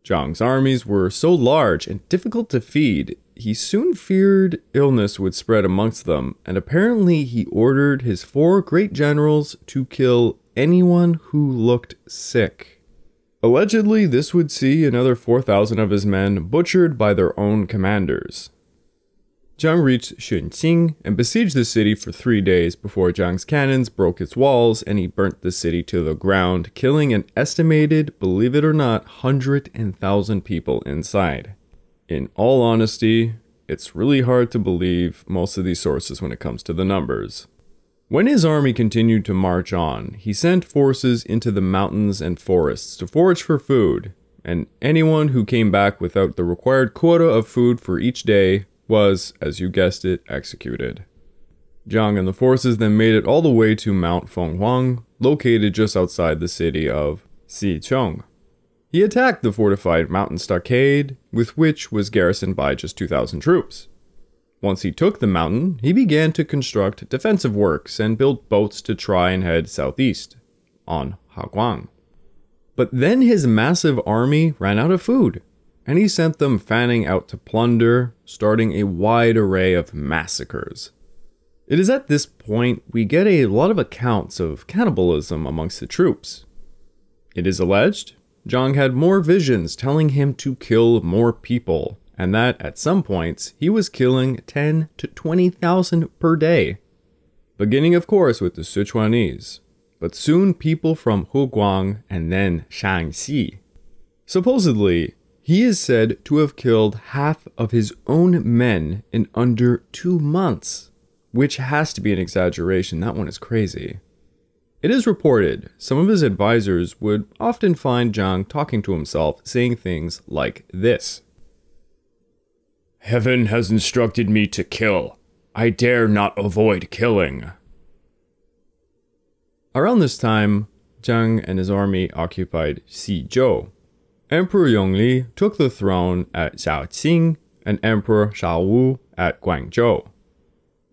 Zhang's armies were so large and difficult to feed, he soon feared illness would spread amongst them, and apparently he ordered his 4 great generals to kill anyone who looked sick. Allegedly, this would see another 4,000 of his men butchered by their own commanders. Zhang reached Chongqing and besieged the city for 3 days before Zhang's cannons broke its walls and he burnt the city to the ground, killing an estimated, believe it or not, 100,000 people inside. In all honesty, it's really hard to believe most of these sources when it comes to the numbers. When his army continued to march on, he sent forces into the mountains and forests to forage for food, and anyone who came back without the required quota of food for each day was, as you guessed it, executed. Zhang and the forces then made it all the way to Mount Fenghuang, located just outside the city of Sichuan. He attacked the fortified mountain stockade, with which was garrisoned by just 2,000 troops. Once he took the mountain, he began to construct defensive works and build boats to try and head southeast, on Haguang. But then his massive army ran out of food, and he sent them fanning out to plunder, starting a wide array of massacres. It is at this point we get a lot of accounts of cannibalism amongst the troops. It is alleged Zhang had more visions telling him to kill more people, and that at some points he was killing 10 to 20,000 per day. Beginning of course with the Sichuanese, but soon people from Huguang and then Shaanxi. Supposedly, he is said to have killed half of his own men in under 2 months, which has to be an exaggeration. That one is crazy. It is reported some of his advisors would often find Zhang talking to himself, saying things like this. "Heaven has instructed me to kill. I dare not avoid killing." Around this time, Zhang and his army occupied Xizhou. Emperor Yongli took the throne at Xiaoqing and Emperor Shaowu at Guangzhou.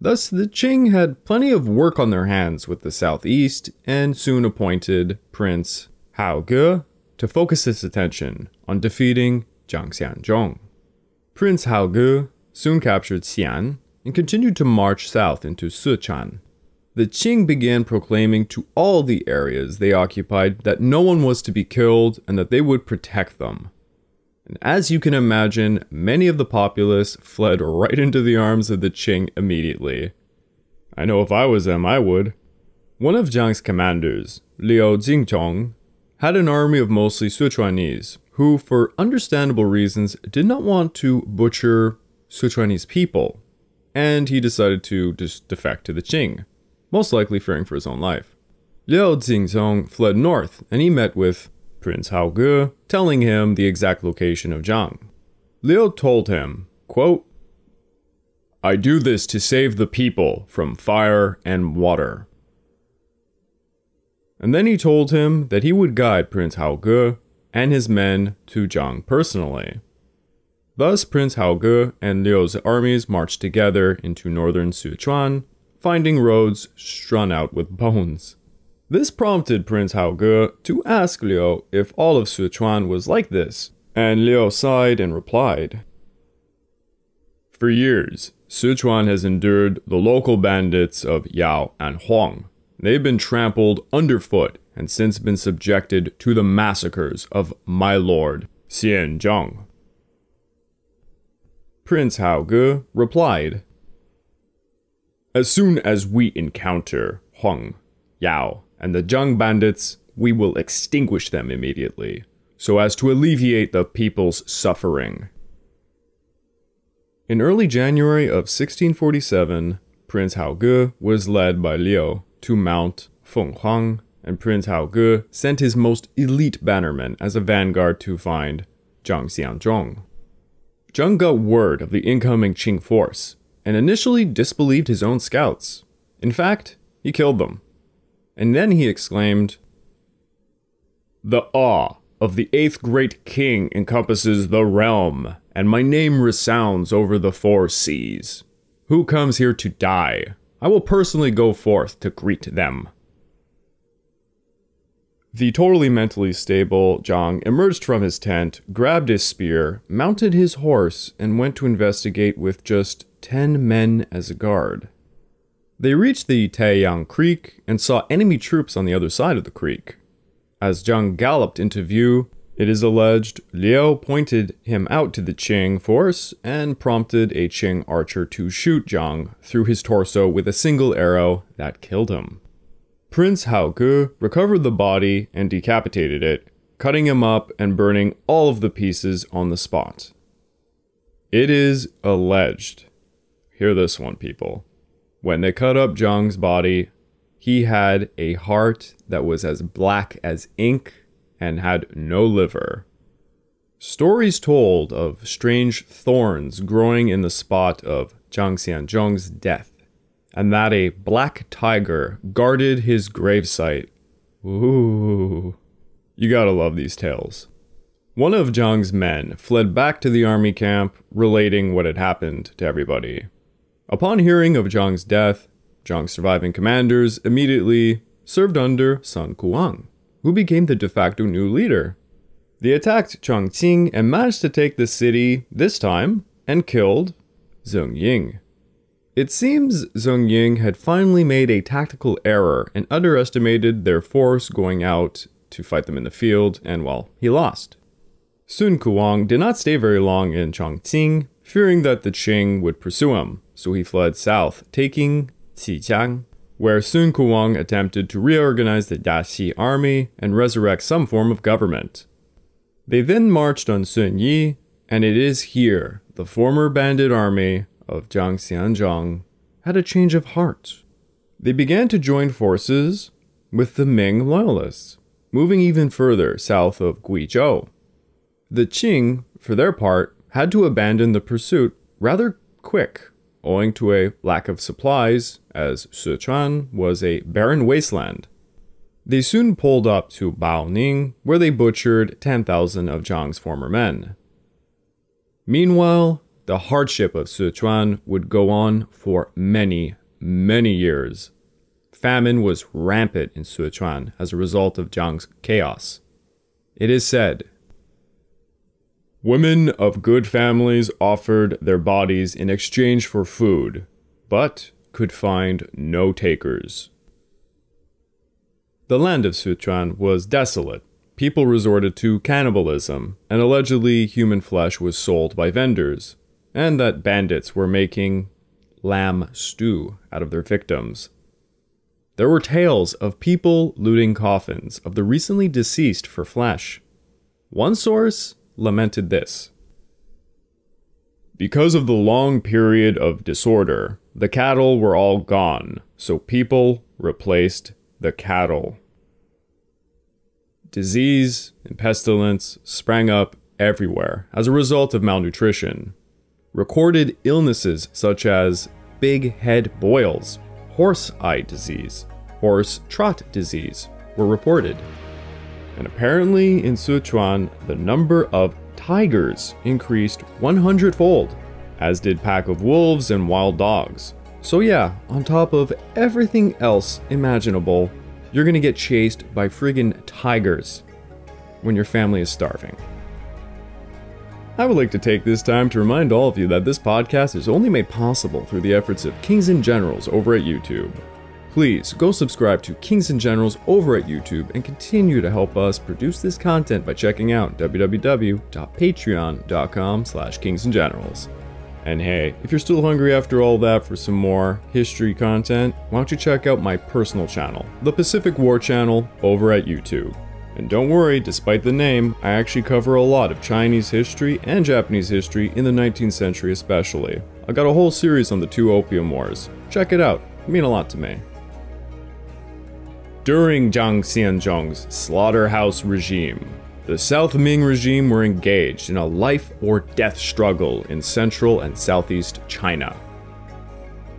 Thus, the Qing had plenty of work on their hands with the southeast and soon appointed Prince Haoge to focus his attention on defeating Zhang Xianzhong. Prince Haoge soon captured Xi'an and continued to march south into Sichuan. The Qing began proclaiming to all the areas they occupied that no one was to be killed and that they would protect them. And as you can imagine, many of the populace fled right into the arms of the Qing immediately. I know if I was them, I would. One of Zhang's commanders, Liu Jingtong, had an army of mostly Sichuanese, who, for understandable reasons, did not want to butcher Sichuanese people, and he decided to just defect to the Qing, most likely fearing for his own life. Liu Jingtong fled north, and he met with Prince Haoge, telling him the exact location of Zhang. Liu told him, quote, "I do this to save the people from fire and water." And then he told him that he would guide Prince Haoge and his men to Zhang personally. Thus, Prince Haoge and Liu's armies marched together into northern Sichuan, finding roads strewn out with bones. This prompted Prince Haoge to ask Liu if all of Sichuan was like this, and Liu sighed and replied, For years, Sichuan has endured the local bandits of Yao and Huang. They've been trampled underfoot and since been subjected to the massacres of my lord, Xianzhong. Prince Haoge replied, "As soon as we encounter Huang, Yao, and the Zhang bandits, we will extinguish them immediately, so as to alleviate the people's suffering." In early January of 1647, Prince Haoge was led by Liu to Mount Fenghuang, and Prince Haoge sent his most elite bannermen as a vanguard to find Zhang Xianzhong. Zhang got word of the incoming Qing force, and initially disbelieved his own scouts. In fact, he killed them. And then he exclaimed, "The awe of the 8th great king encompasses the realm, and my name resounds over the 4 seas. Who comes here to die? I will personally go forth to greet them." The totally mentally stable Zhang emerged from his tent, grabbed his spear, mounted his horse, and went to investigate with just 10 men as a guard. They reached the Taiyang Creek and saw enemy troops on the other side of the creek. As Zhang galloped into view, it is alleged Liu pointed him out to the Qing force and prompted a Qing archer to shoot Zhang through his torso with a single arrow that killed him. Prince Haoge recovered the body and decapitated it, cutting him up and burning all of the pieces on the spot. It is alleged, hear this one, people, when they cut up Zhang's body, he had a heart that was as black as ink and had no liver. Stories told of strange thorns growing in the spot of Zhang Xianzhong's death, and that a black tiger guarded his gravesite. Ooh, you gotta love these tales. One of Zhang's men fled back to the army camp, relating what had happened to everybody. Upon hearing of Zhang's death, Zhang's surviving commanders immediately served under Sun Kuang, who became the de facto new leader. They attacked Chongqing and managed to take the city this time and killed Zheng Ying. It seems Zheng Ying had finally made a tactical error and underestimated their force going out to fight them in the field, and well, he lost. Sun Kuang did not stay very long in Chongqing, fearing that the Qing would pursue him, so he fled south, taking Zicheng, where Sun Kuang attempted to reorganize the Daxi army and resurrect some form of government. They then marched on Sun Yi, and it is here the former bandit army of Zhang Xianzhong had a change of heart. They began to join forces with the Ming loyalists, moving even further south of Guizhou. The Qing, for their part, had to abandon the pursuit rather quick, owing to a lack of supplies, as Sichuan was a barren wasteland. They soon pulled up to Baoning, where they butchered 10,000 of Zhang's former men. Meanwhile, the hardship of Sichuan would go on for many, many years. Famine was rampant in Sichuan as a result of Zhang's chaos. It is said, "Women of good families offered their bodies in exchange for food, but could find no takers." The land of Sichuan was desolate. People resorted to cannibalism, and allegedly human flesh was sold by vendors, and that bandits were making lamb stew out of their victims. There were tales of people looting coffins of the recently deceased for flesh. One source lamented this: "Because of the long period of disorder, the cattle were all gone, so people replaced the cattle." Disease and pestilence sprang up everywhere as a result of malnutrition. Recorded illnesses such as big head boils, horse eye disease, horse trot disease were reported. And apparently in Sichuan, the number of tigers increased 100-fold, as did pack of wolves and wild dogs. So yeah, on top of everything else imaginable, you're gonna get chased by friggin' tigers when your family is starving. I would like to take this time to remind all of you that this podcast is only made possible through the efforts of Kings and Generals over at YouTube. Please go subscribe to Kings and Generals over at YouTube and continue to help us produce this content by checking out www.patreon.com/kingsandgenerals. And hey, if you're still hungry after all that for some more history content, why don't you check out my personal channel, the Pacific War Channel, over at YouTube. And don't worry, despite the name, I actually cover a lot of Chinese history and Japanese history in the 19th century especially. I got a whole series on the two Opium Wars. Check it out, it means a lot to me. During Zhang Xianzhong's slaughterhouse regime, the South Ming regime were engaged in a life or death struggle in central and southeast China.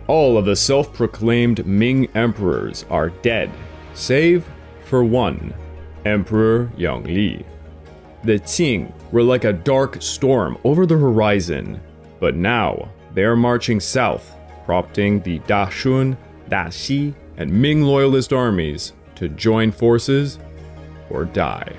All of the self-proclaimed Ming emperors are dead, save for one, Emperor Yongle. The Qing were like a dark storm over the horizon, but now they are marching south, prompting the Dashun, Daxi, and Ming loyalist armies to join forces or die.